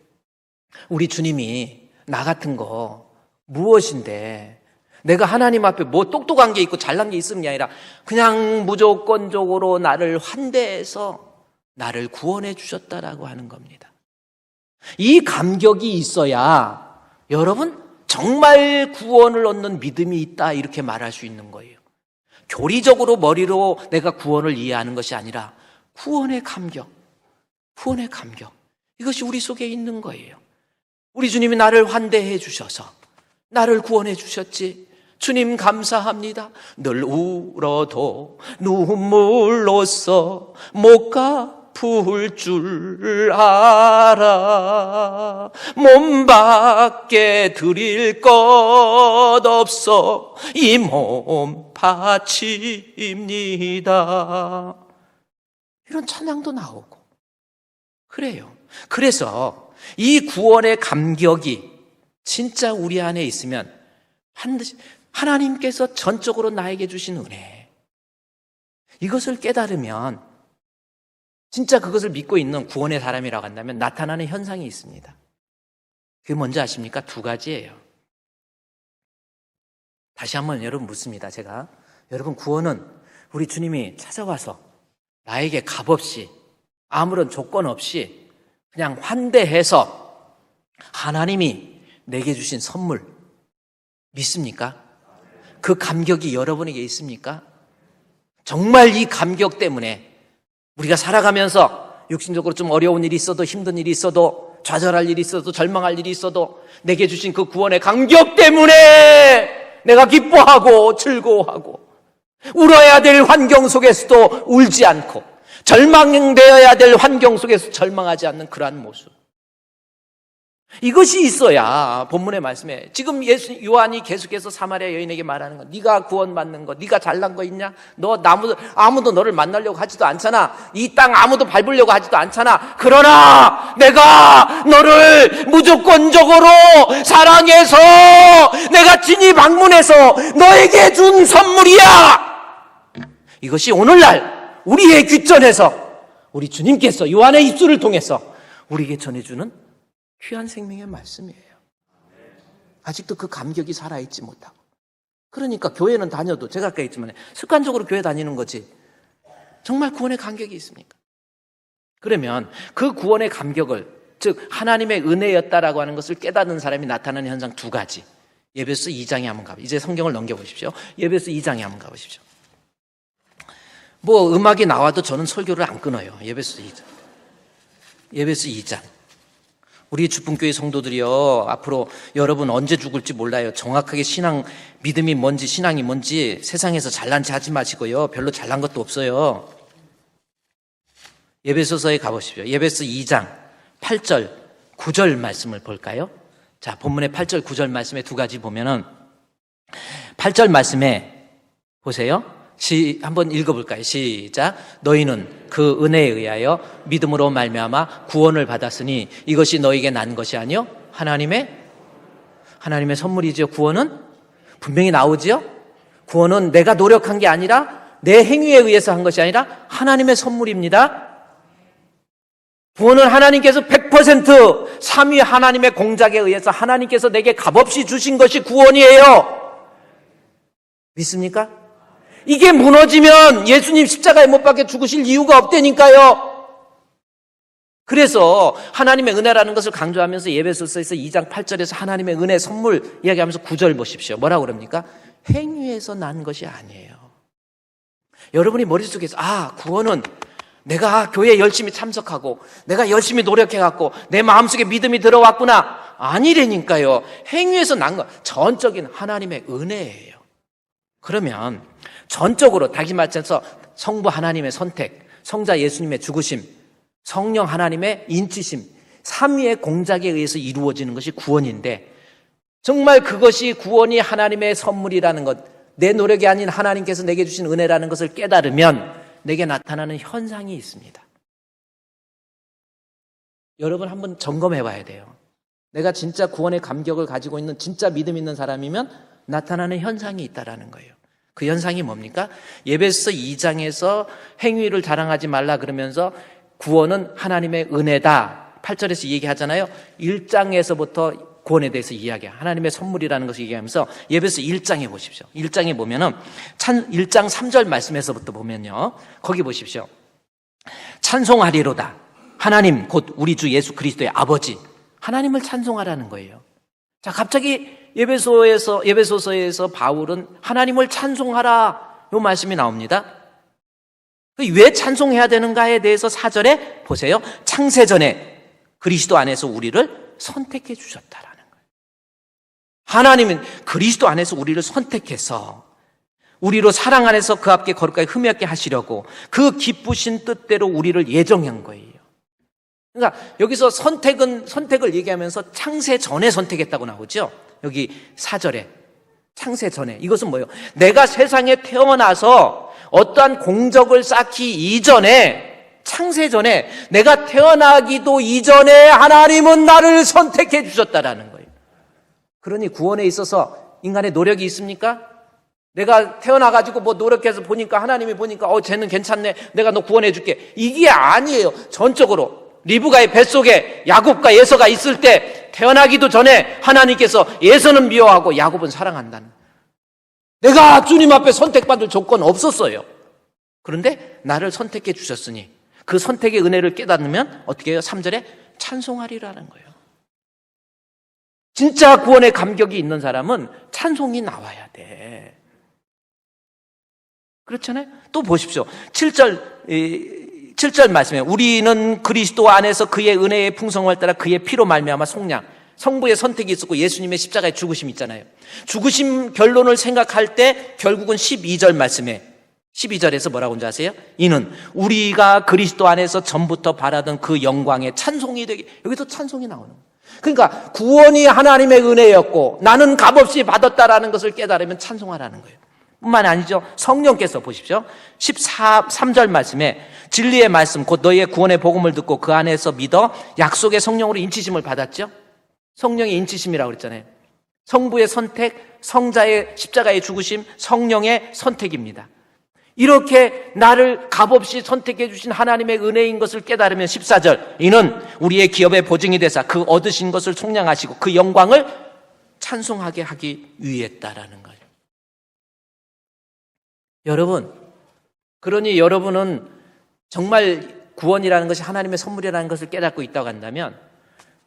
우리 주님이 나 같은 거 무엇인데, 내가 하나님 앞에 뭐 똑똑한 게 있고 잘난 게 있는 게 아니라 그냥 무조건적으로 나를 환대해서 나를 구원해 주셨다라고 하는 겁니다. 이 감격이 있어야 여러분 정말 구원을 얻는 믿음이 있다, 이렇게 말할 수 있는 거예요. 교리적으로 머리로 내가 구원을 이해하는 것이 아니라 구원의 감격, 구원의 감격, 이것이 우리 속에 있는 거예요. 우리 주님이 나를 환대해 주셔서 나를 구원해 주셨지. 주님 감사합니다. 늘 울어도 눈물로써 못 갚을 줄 알아. 몸 밖에 드릴 것 없어 이 몸 바칩니다. 이런 찬양도 나오고 그래요. 그래서 이 구원의 감격이 진짜 우리 안에 있으면 반드시 하나님께서 전적으로 나에게 주신 은혜, 이것을 깨달으면 진짜 그것을 믿고 있는 구원의 사람이라고 한다면 나타나는 현상이 있습니다. 그게 뭔지 아십니까? 두 가지예요. 다시 한번 여러분 묻습니다. 제가, 여러분, 구원은 우리 주님이 찾아와서 나에게 값없이 아무런 조건 없이 그냥 환대해서 하나님이 내게 주신 선물 믿습니까? 그 감격이 여러분에게 있습니까? 정말 이 감격 때문에 우리가 살아가면서 육신적으로 좀 어려운 일이 있어도, 힘든 일이 있어도, 좌절할 일이 있어도, 절망할 일이 있어도 내게 주신 그 구원의 감격 때문에 내가 기뻐하고 즐거워하고, 울어야 될 환경 속에서도 울지 않고, 절망되어야 될 환경 속에서 절망하지 않는 그러한 모습, 이것이 있어야 본문의 말씀에 지금 요한이 계속해서 사마리아 여인에게 말하는 것, 네가 구원받는 것, 네가 잘난 거 있냐? 너 아무도 너를 만나려고 하지도 않잖아. 이 땅 아무도 밟으려고 하지도 않잖아. 그러나 내가 너를 무조건적으로 사랑해서 내가 진히 방문해서 너에게 준 선물이야. 이것이 오늘날 우리의 귀전에서 우리 주님께서 요한의 입술을 통해서 우리에게 전해주는 귀한 생명의 말씀이에요. 아직도 그 감격이 살아있지 못하고, 그러니까 교회는 다녀도, 제가 아까 했지만 습관적으로 교회 다니는 거지 정말 구원의 감격이 있습니까? 그러면 그 구원의 감격을, 즉 하나님의 은혜였다라고 하는 것을 깨닫는 사람이 나타나는 현상 두 가지. 예배서 2장에 한번 가보십시오. 이제 성경을 넘겨보십시오. 예배서 2장에 한번 가보십시오. 뭐 음악이 나와도 저는 설교를 안 끊어요. 예배서 2장. 예배서 2장. 우리 주품교회 성도들이요, 앞으로 여러분 언제 죽을지 몰라요. 정확하게 신앙, 믿음이 뭔지, 신앙이 뭔지 세상에서 잘난 체 하지 마시고요. 별로 잘난 것도 없어요. 예배소서에 가보십시오. 예배서 2장 8절, 9절 말씀을 볼까요? 자, 본문의 8절, 9절 말씀에 두 가지 보면은 8절 말씀에 보세요. 한번 읽어볼까요? 시작. 너희는 그 은혜에 의하여 믿음으로 말미암아 구원을 받았으니 이것이 너희에게 난 것이 아니요 하나님의 선물이지요. 구원은 분명히 나오지요. 구원은 내가 노력한 게 아니라 내 행위에 의해서 한 것이 아니라 하나님의 선물입니다. 구원은 하나님께서 100% 삼위 하나님의 공작에 의해서 하나님께서 내게 값없이 주신 것이 구원이에요. 믿습니까? 이게 무너지면 예수님 십자가에 못 박혀 죽으실 이유가 없다니까요. 그래서 하나님의 은혜라는 것을 강조하면서 예배소서에서 2장 8절에서 하나님의 은혜 선물 이야기하면서 9절 보십시오. 뭐라고 그럽니까? 행위에서 난 것이 아니에요. 여러분이 머릿속에서 구원은 내가 교회에 열심히 참석하고 내가 열심히 노력해갖고 내 마음속에 믿음이 들어왔구나. 아니라니까요. 행위에서 난 것, 전적인 하나님의 은혜예요. 그러면 전적으로 다시 말해서 성부 하나님의 선택, 성자 예수님의 죽으심, 성령 하나님의 인치심, 삼위의 공작에 의해서 이루어지는 것이 구원인데 정말 그것이 구원이 하나님의 선물이라는 것, 내 노력이 아닌 하나님께서 내게 주신 은혜라는 것을 깨달으면 내게 나타나는 현상이 있습니다. 여러분 한번 점검해 봐야 돼요. 내가 진짜 구원의 감격을 가지고 있는 진짜 믿음 있는 사람이면 나타나는 현상이 있다라는 거예요. 그 현상이 뭡니까? 예배서 2장에서 행위를 자랑하지 말라 그러면서 구원은 하나님의 은혜다. 8절에서 얘기하잖아요. 1장에서부터 구원에 대해서 이야기해요. 하나님의 선물이라는 것을 얘기하면서 예배서 1장에 보십시오. 1장에 보면은 1장 3절 말씀에서부터 보면요. 거기 보십시오. 찬송하리로다. 하나님 곧 우리 주 예수 그리스도의 아버지. 하나님을 찬송하라는 거예요. 자, 갑자기 예배소서에서 바울은 하나님을 찬송하라. 요 말씀이 나옵니다. 왜 찬송해야 되는가에 대해서 4절에 보세요. 창세전에 그리스도 안에서 우리를 선택해 주셨다라는 거예요. 하나님은 그리스도 안에서 우리를 선택해서 우리로 사랑 안에서 그 앞에 거룩하게 흠이 없게 하시려고 그 기쁘신 뜻대로 우리를 예정한 거예요. 그러니까 여기서 선택을 얘기하면서 창세 전에 선택했다고 나오죠. 여기 4절에 창세 전에. 이것은 뭐예요? 내가 세상에 태어나서 어떠한 공적을 쌓기 이전에, 창세 전에, 내가 태어나기도 이전에 하나님은 나를 선택해 주셨다라는 거예요. 그러니 구원에 있어서 인간의 노력이 있습니까? 내가 태어나가지고 뭐 노력해서 보니까 하나님이 보니까 쟤는 괜찮네. 내가 너 구원해 줄게. 이게 아니에요. 전적으로. 리브가의 뱃속에 야곱과 예서가 있을 때 태어나기도 전에 하나님께서 예서는 미워하고 야곱은 사랑한다는. 내가 주님 앞에 선택받을 조건 없었어요. 그런데 나를 선택해 주셨으니 그 선택의 은혜를 깨닫으면 어떻게 해요? 3절에 찬송하리라는 거예요. 진짜 구원의 감격이 있는 사람은 찬송이 나와야 돼. 그렇잖아요? 또 보십시오. 7절 말씀에 우리는 그리스도 안에서 그의 은혜의 풍성을 따라 그의 피로 말미암아 속량, 성부의 선택이 있었고 예수님의 십자가의 죽으심이 있잖아요. 죽으심 결론을 생각할 때 결국은 12절 말씀에 12절에서 뭐라고 하는지 아세요? 이는 우리가 그리스도 안에서 전부터 바라던 그 영광의 찬송이 되게. 여기서 찬송이 나오는 거예요. 그러니까 구원이 하나님의 은혜였고 나는 값없이 받았다라는 것을 깨달으면 찬송하라는 거예요. 뿐만 아니죠. 성령께서 보십시오. 3절 말씀에 진리의 말씀 곧 너희의 구원의 복음을 듣고 그 안에서 믿어 약속의 성령으로 인치심을 받았죠. 성령의 인치심이라고 그랬잖아요. 성부의 선택, 성자의 십자가의 죽으심, 성령의 선택입니다. 이렇게 나를 값없이 선택해 주신 하나님의 은혜인 것을 깨달으면 14절 이는 우리의 기업의 보증이 되사 그 얻으신 것을 속량하시고 그 영광을 찬송하게 하기 위했다라는 거예요. 여러분, 그러니 여러분은 정말 구원이라는 것이 하나님의 선물이라는 것을 깨닫고 있다고 한다면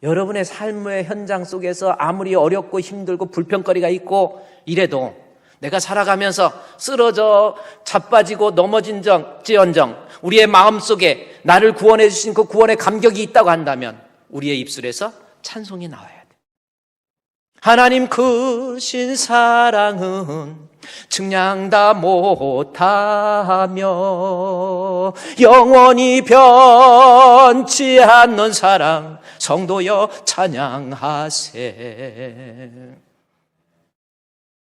여러분의 삶의 현장 속에서 아무리 어렵고 힘들고 불평거리가 있고 이래도 내가 살아가면서 쓰러져 자빠지고 넘어진지언정 우리의 마음속에 나를 구원해 주신 그 구원의 감격이 있다고 한다면 우리의 입술에서 찬송이 나와야 돼. 하나님 크신 사랑은 측량다 못하며 영원히 변치 않는 사랑 성도여 찬양하세.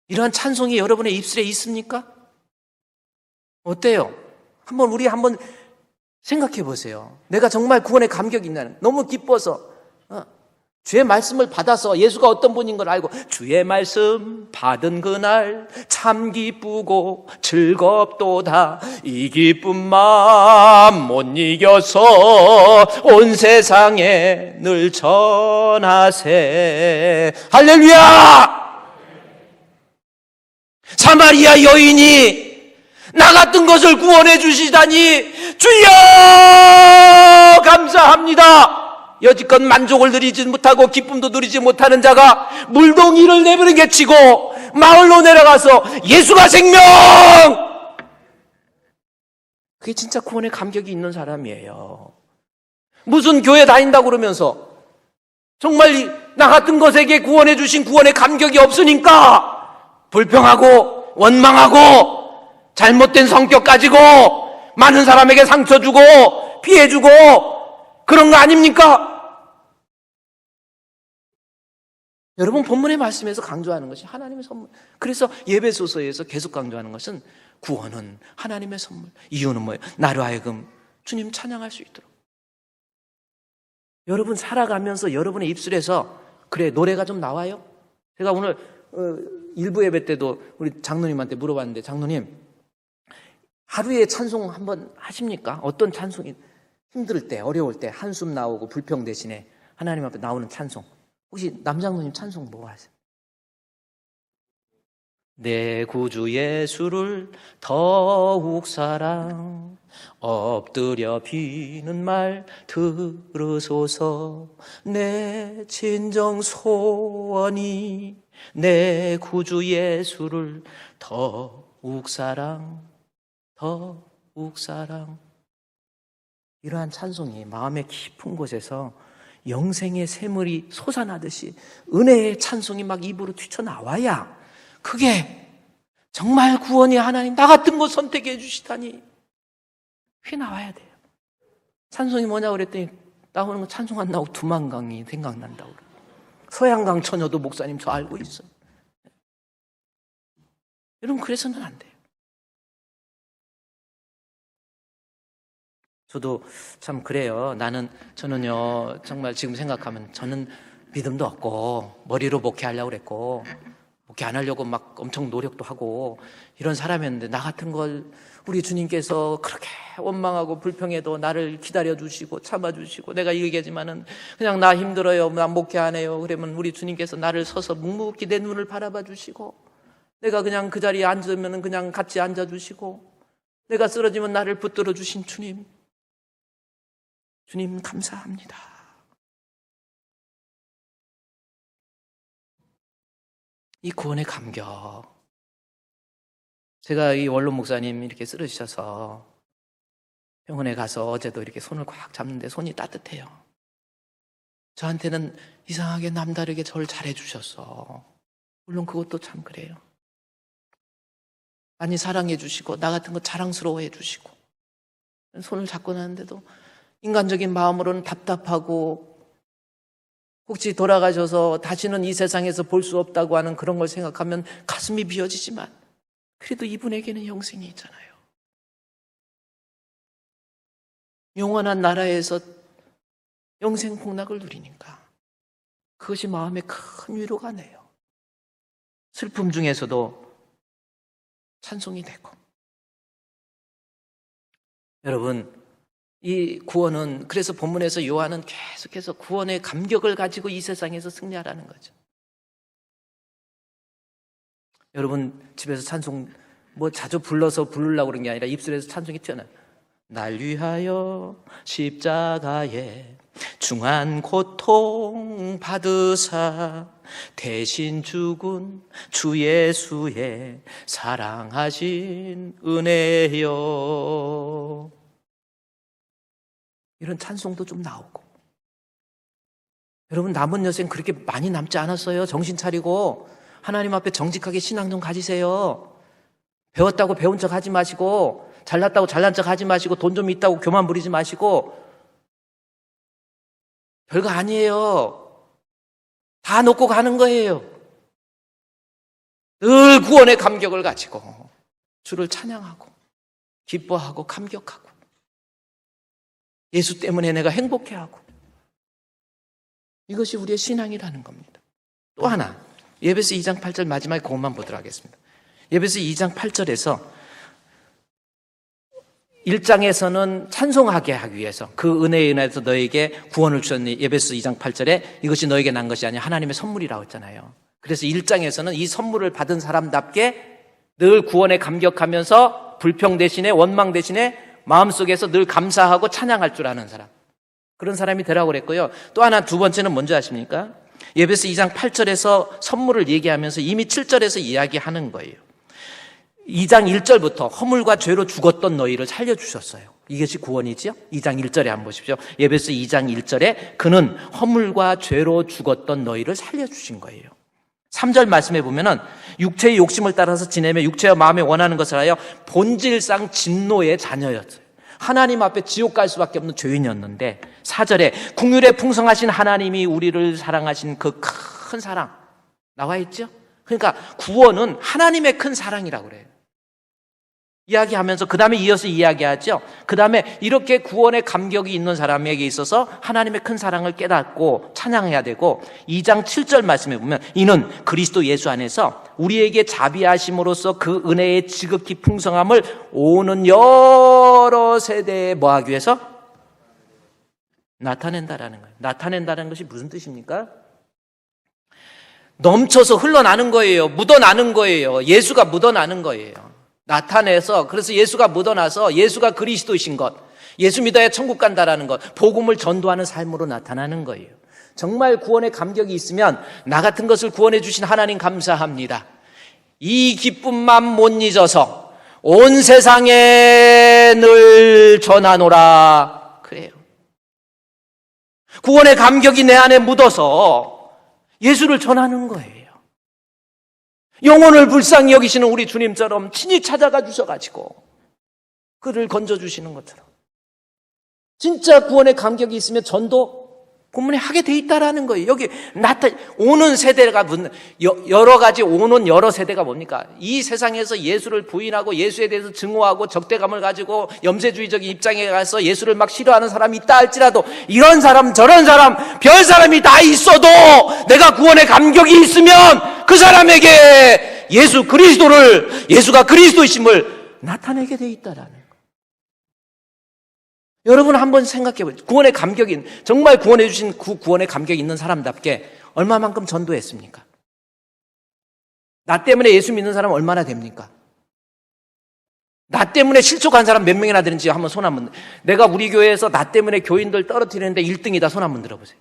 이러한 찬송이 여러분의 입술에 있습니까? 어때요? 우리 한번 생각해 보세요. 내가 정말 구원의 감격이 있나는 너무 기뻐서 주의 말씀을 받아서 예수가 어떤 분인 걸 알고 주의 말씀 받은 그날 참 기쁘고 즐겁도다. 이 기쁜 마음 못 이겨서 온 세상에 늘 전하세. 할렐루야! 사마리아 여인이 나 같은 것을 구원해 주시다니 주여 감사합니다. 여지껏 만족을 누리지 못하고 기쁨도 누리지 못하는 자가 물동이를 내버리게치고 마을로 내려가서 예수가 생명! 그게 진짜 구원의 감격이 있는 사람이에요. 무슨 교회 다닌다고 그러면서 정말 나 같은 것에게 구원해 주신 구원의 감격이 없으니까 불평하고 원망하고 잘못된 성격 가지고 많은 사람에게 상처 주고 피해 주고 그런 거 아닙니까? 여러분, 본문의 말씀에서 강조하는 것이 하나님의 선물. 그래서 예배소서에서 계속 강조하는 것은 구원은 하나님의 선물. 이유는 뭐예요? 나로 하여금 주님 찬양할 수 있도록. 여러분 살아가면서 여러분의 입술에서 그래 노래가 좀 나와요? 제가 오늘 일부 예배 때도 우리 장로님한테 물어봤는데, 장로님 하루에 찬송 한번 하십니까? 어떤 찬송이 힘들 때, 어려울 때, 한숨 나오고 불평 대신에 하나님 앞에 나오는 찬송. 혹시 남장로님 찬송 뭐 하세요? 내 구주 예수를 더욱 사랑 엎드려 비는 말 들으소서. 내 진정 소원이 내 구주 예수를 더욱 사랑, 더욱 사랑. 이러한 찬송이 마음의 깊은 곳에서 영생의 샘물이 솟아나듯이 은혜의 찬송이 막 입으로 튀쳐나와야 그게 정말 구원이 하나님 나 같은 거 선택해 주시다니 그게 나와야 돼요. 찬송이 뭐냐고 그랬더니 나오는 거 찬송 안 나오고 두만강이 생각난다고 그래요. 서양강 처녀도 목사님 저 알고 있어요. 여러분 그래서는 안 돼요. 저도 참 그래요. 저는요, 정말 지금 생각하면 저는 믿음도 없고, 머리로 목회하려고 그랬고, 목회 안 하려고 막 엄청 노력도 하고, 이런 사람이었는데, 나 같은 걸 우리 주님께서 그렇게 원망하고 불평해도 나를 기다려주시고, 참아주시고, 내가 얘기하지만은 그냥 나 힘들어요, 나 목회 안 해요. 그러면 우리 주님께서 나를 서서 묵묵히 내 눈을 바라봐 주시고, 내가 그냥 그 자리에 앉으면 그냥 같이 앉아주시고, 내가 쓰러지면 나를 붙들어 주신 주님. 주님 감사합니다. 이 구원의 감격. 제가 이 원로 목사님 이렇게 쓰러지셔서 병원에 가서 어제도 이렇게 손을 꽉 잡는데 손이 따뜻해요. 저한테는 이상하게 남다르게 저를 잘해주셔서, 물론 그것도 참 그래요. 많이 사랑해 주시고 나 같은 거 자랑스러워해 주시고, 손을 잡고 나는데도 인간적인 마음으로는 답답하고 혹시 돌아가셔서 다시는 이 세상에서 볼 수 없다고 하는 그런 걸 생각하면 가슴이 비어지지만 그래도 이분에게는 영생이 있잖아요. 영원한 나라에서 영생 복락을 누리니까 그것이 마음에 큰 위로가 돼요. 슬픔 중에서도 찬송이 되고. 여러분, 이 구원은, 그래서 본문에서 요한은 계속해서 구원의 감격을 가지고 이 세상에서 승리하라는 거죠. 여러분 집에서 찬송 뭐 자주 불러서 부르려고 그런 게 아니라 입술에서 찬송이 튀어나와요. 날 위하여 십자가에 중한 고통 받으사 대신 죽은 주 예수의 사랑하신 은혜여. 이런 찬송도 좀 나오고. 여러분 남은 여생 그렇게 많이 남지 않았어요. 정신 차리고 하나님 앞에 정직하게 신앙 좀 가지세요. 배웠다고 배운 척 하지 마시고, 잘났다고 잘난 척 하지 마시고, 돈 좀 있다고 교만 부리지 마시고. 별거 아니에요. 다 놓고 가는 거예요. 늘 구원의 감격을 가지고 주를 찬양하고 기뻐하고 감격하고 예수 때문에 내가 행복해하고 이것이 우리의 신앙이라는 겁니다. 또 하나 에베소 2장 8절 마지막에 그것만 보도록 하겠습니다. 에베소 2장 8절에서 1장에서는 찬송하게 하기 위해서 그 은혜에 인해서 너에게 구원을 주셨니 에베소 2장 8절에 이것이 너에게 난 것이 아니라 하나님의 선물이라고 했잖아요. 그래서 1장에서는 이 선물을 받은 사람답게 늘 구원에 감격하면서 불평 대신에 원망 대신에 마음속에서 늘 감사하고 찬양할 줄 아는 사람, 그런 사람이 되라고 그랬고요. 또 하나 두 번째는 뭔지 아십니까? 에베소 2장 8절에서 선물을 얘기하면서 이미 7절에서 이야기하는 거예요. 2장 1절부터 허물과 죄로 죽었던 너희를 살려주셨어요. 이것이 구원이지요. 2장 1절에 한번 보십시오. 에베소 2장 1절에 그는 허물과 죄로 죽었던 너희를 살려주신 거예요. 3절 말씀해 보면은 육체의 욕심을 따라서 지내며 육체와 마음에 원하는 것을 하여 본질상 진노의 자녀였어요. 하나님 앞에 지옥 갈 수밖에 없는 죄인이었는데 4절에 긍휼에 풍성하신 하나님이 우리를 사랑하신 그 큰 사랑 나와 있죠. 그러니까 구원은 하나님의 큰 사랑이라고 그래요. 이야기하면서 그 다음에 이어서 이야기하죠. 그 다음에 이렇게 구원의 감격이 있는 사람에게 있어서 하나님의 큰 사랑을 깨닫고 찬양해야 되고 2장 7절 말씀에 보면 이는 그리스도 예수 안에서 우리에게 자비하심으로써 그 은혜의 지극히 풍성함을 오는 여러 세대에 뭐하기 위해서? 나타낸다라는 거예요. 나타낸다는 것이 무슨 뜻입니까? 넘쳐서 흘러나는 거예요. 묻어나는 거예요. 예수가 묻어나는 거예요. 나타내서, 그래서 예수가 묻어나서 예수가 그리스도이신 것, 예수 믿어야 천국 간다라는 것, 복음을 전도하는 삶으로 나타나는 거예요. 정말 구원의 감격이 있으면 나 같은 것을 구원해 주신 하나님 감사합니다. 이 기쁨만 못 잊어서 온 세상에 늘 전하노라. 그래요. 구원의 감격이 내 안에 묻어서 예수를 전하는 거예요. 영혼을 불쌍히 여기시는 우리 주님처럼 친히 찾아가 주셔가지고 그를 건져주시는 것처럼 진짜 구원의 감격이 있으면 전도 본문에 하게 돼 있다라는 거예요. 여기 오는 세대가 여러 가지 오는 여러 세대가 뭡니까? 이 세상에서 예수를 부인하고 예수에 대해서 증오하고 적대감을 가지고 염세주의적인 입장에 가서 예수를 막 싫어하는 사람이 있다 할지라도 이런 사람 저런 사람 별 사람이 다 있어도 내가 구원의 감격이 있으면 그 사람에게 예수 그리스도를 예수가 그리스도이심을 나타내게 돼 있다라는 거예요. 여러분 한번 생각해 보세요. 구원의 감격이 정말 구원해 주신 그 구원의 감격이 있는 사람답게 얼마만큼 전도했습니까? 나 때문에 예수 믿는 사람 얼마나 됩니까? 나 때문에 실족한 사람 몇 명이나 되는지 한번 손 한번. 내가 우리 교회에서 나 때문에 교인들 떨어뜨리는데 1등이다 손 한번 들어보세요.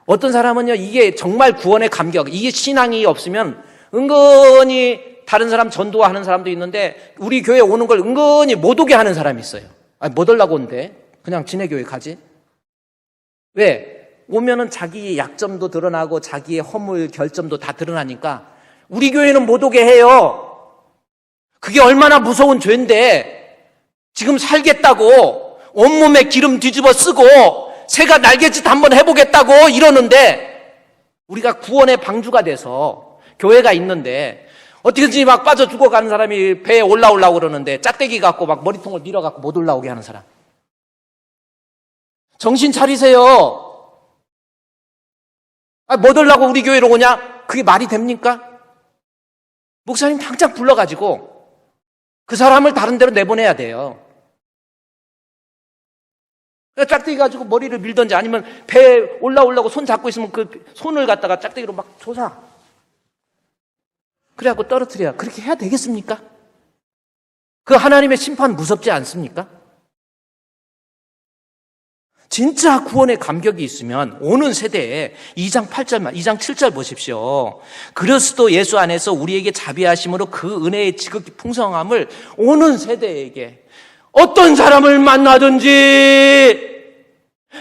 어떤 사람은요, 이게 정말 구원의 감격, 이게 신앙이 없으면 은근히 다른 사람 전도하는 사람도 있는데 우리 교회에 오는 걸 은근히 못 오게 하는 사람이 있어요. 아니, 못 오려고 온대. 그냥 지네 교회 가지. 왜? 오면은 자기의 약점도 드러나고 자기의 허물, 결점도 다 드러나니까 우리 교회는 못 오게 해요. 그게 얼마나 무서운 죄인데 지금 살겠다고 온몸에 기름 뒤집어 쓰고 새가 날갯짓 한번 해보겠다고 이러는데 우리가 구원의 방주가 돼서 교회가 있는데 어떻게든지 막 빠져 죽어가는 사람이 배에 올라오려고 그러는데 짝대기 갖고 막 머리통을 밀어갖고 못 올라오게 하는 사람. 정신 차리세요. 못 올라고 우리 교회로 오냐? 그게 말이 됩니까? 목사님 당장 불러가지고 그 사람을 다른 데로 내보내야 돼요. 짝대기 가지고 머리를 밀든지 아니면 배에 올라오려고 손 잡고 있으면 그 손을 갖다가 짝대기로 막 조사. 그래갖고 떨어뜨려야. 그렇게 해야 되겠습니까? 그 하나님의 심판 무섭지 않습니까? 진짜 구원의 감격이 있으면 오는 세대에 2장 7절 보십시오. 그리스도 예수 안에서 우리에게 자비하심으로 그 은혜의 지극히 풍성함을 오는 세대에게 어떤 사람을 만나든지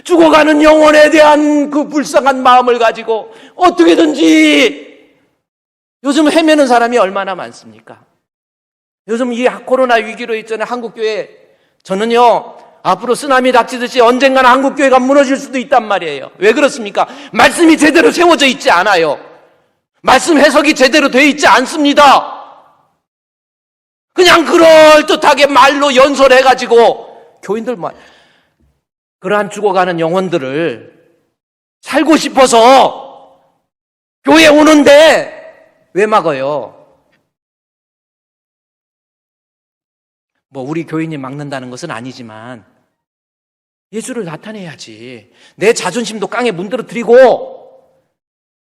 죽어가는 영혼에 대한 그 불쌍한 마음을 가지고 어떻게든지 요즘 헤매는 사람이 얼마나 많습니까? 요즘 이 코로나 위기로 있잖아요. 한국교회 저는요 앞으로 쓰나미 닥치듯이 언젠가는 한국교회가 무너질 수도 있단 말이에요. 왜 그렇습니까? 말씀이 제대로 세워져 있지 않아요. 말씀 해석이 제대로 되어 있지 않습니다. 그냥 그럴듯하게 말로 연설해가지고 교인들 그러한 죽어가는 영혼들을 살고 싶어서 교회 오는데 왜 막아요? 우리 교인이 막는다는 것은 아니지만 예수를 나타내야지. 내 자존심도 깡에 문드러뜨리고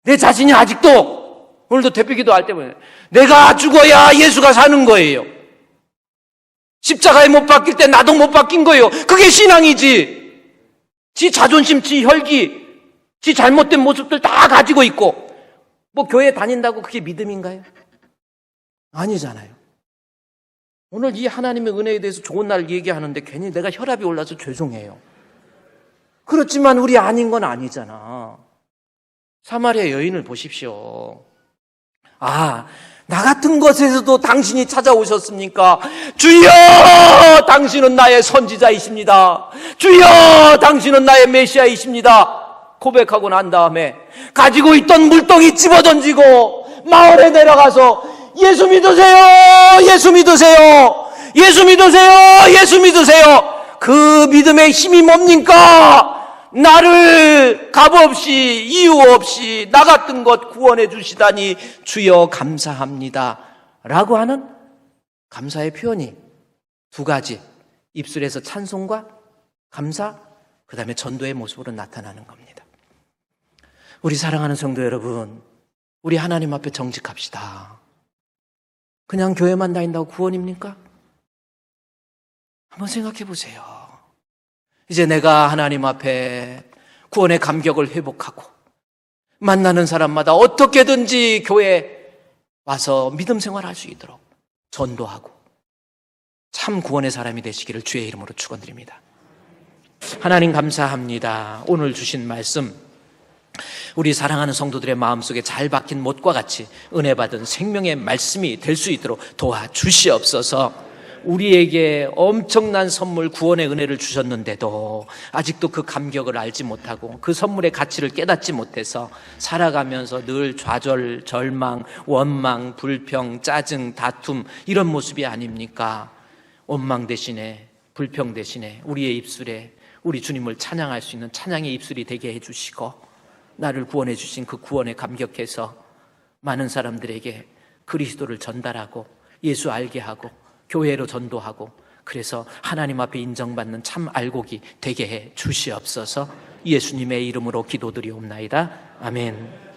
내 자신이 아직도 오늘도 대표기도 할 때문에 내가 죽어야 예수가 사는 거예요. 십자가에 못 박힐 때 나도 못 박힌 거예요. 그게 신앙이지. 지 자존심, 지 혈기, 지 잘못된 모습들 다 가지고 있고 교회 다닌다고 그게 믿음인가요? 아니잖아요. 오늘 이 하나님의 은혜에 대해서 좋은 날 얘기하는데 괜히 내가 혈압이 올라서 죄송해요. 그렇지만 우리 아닌 건 아니잖아. 사마리아 여인을 보십시오. 나 같은 것에서도 당신이 찾아오셨습니까? 주여, 당신은 나의 선지자이십니다. 주여, 당신은 나의 메시아이십니다. 고백하고 난 다음에 가지고 있던 물동이 집어던지고 마을에 내려가서 예수 믿으세요! 예수 믿으세요! 예수 믿으세요! 예수 믿으세요! 그 믿음의 힘이 뭡니까? 나를 값없이 이유 없이 나 같은 것 구원해 주시다니 주여 감사합니다 라고 하는 감사의 표현이 두 가지, 입술에서 찬송과 감사, 그 다음에 전도의 모습으로 나타나는 겁니다. 우리 사랑하는 성도 여러분, 우리 하나님 앞에 정직합시다. 그냥 교회만 다닌다고 구원입니까? 한번 생각해 보세요. 이제 내가 하나님 앞에 구원의 감격을 회복하고 만나는 사람마다 어떻게든지 교회에 와서 믿음 생활할 수 있도록 전도하고 참 구원의 사람이 되시기를 주의 이름으로 축원드립니다. 하나님 감사합니다. 오늘 주신 말씀 우리 사랑하는 성도들의 마음속에 잘 박힌 못과 같이 은혜 받은 생명의 말씀이 될 수 있도록 도와주시옵소서. 우리에게 엄청난 선물 구원의 은혜를 주셨는데도 아직도 그 감격을 알지 못하고 그 선물의 가치를 깨닫지 못해서 살아가면서 늘 좌절, 절망, 원망, 불평, 짜증, 다툼 이런 모습이 아닙니까? 원망 대신에 불평 대신에 우리의 입술에 우리 주님을 찬양할 수 있는 찬양의 입술이 되게 해주시고 나를 구원해 주신 그 구원에 감격해서 많은 사람들에게 그리스도를 전달하고 예수 알게 하고 교회로 전도하고 그래서 하나님 앞에 인정받는 참 알곡이 되게 해 주시옵소서. 예수님의 이름으로 기도드리옵나이다. 아멘.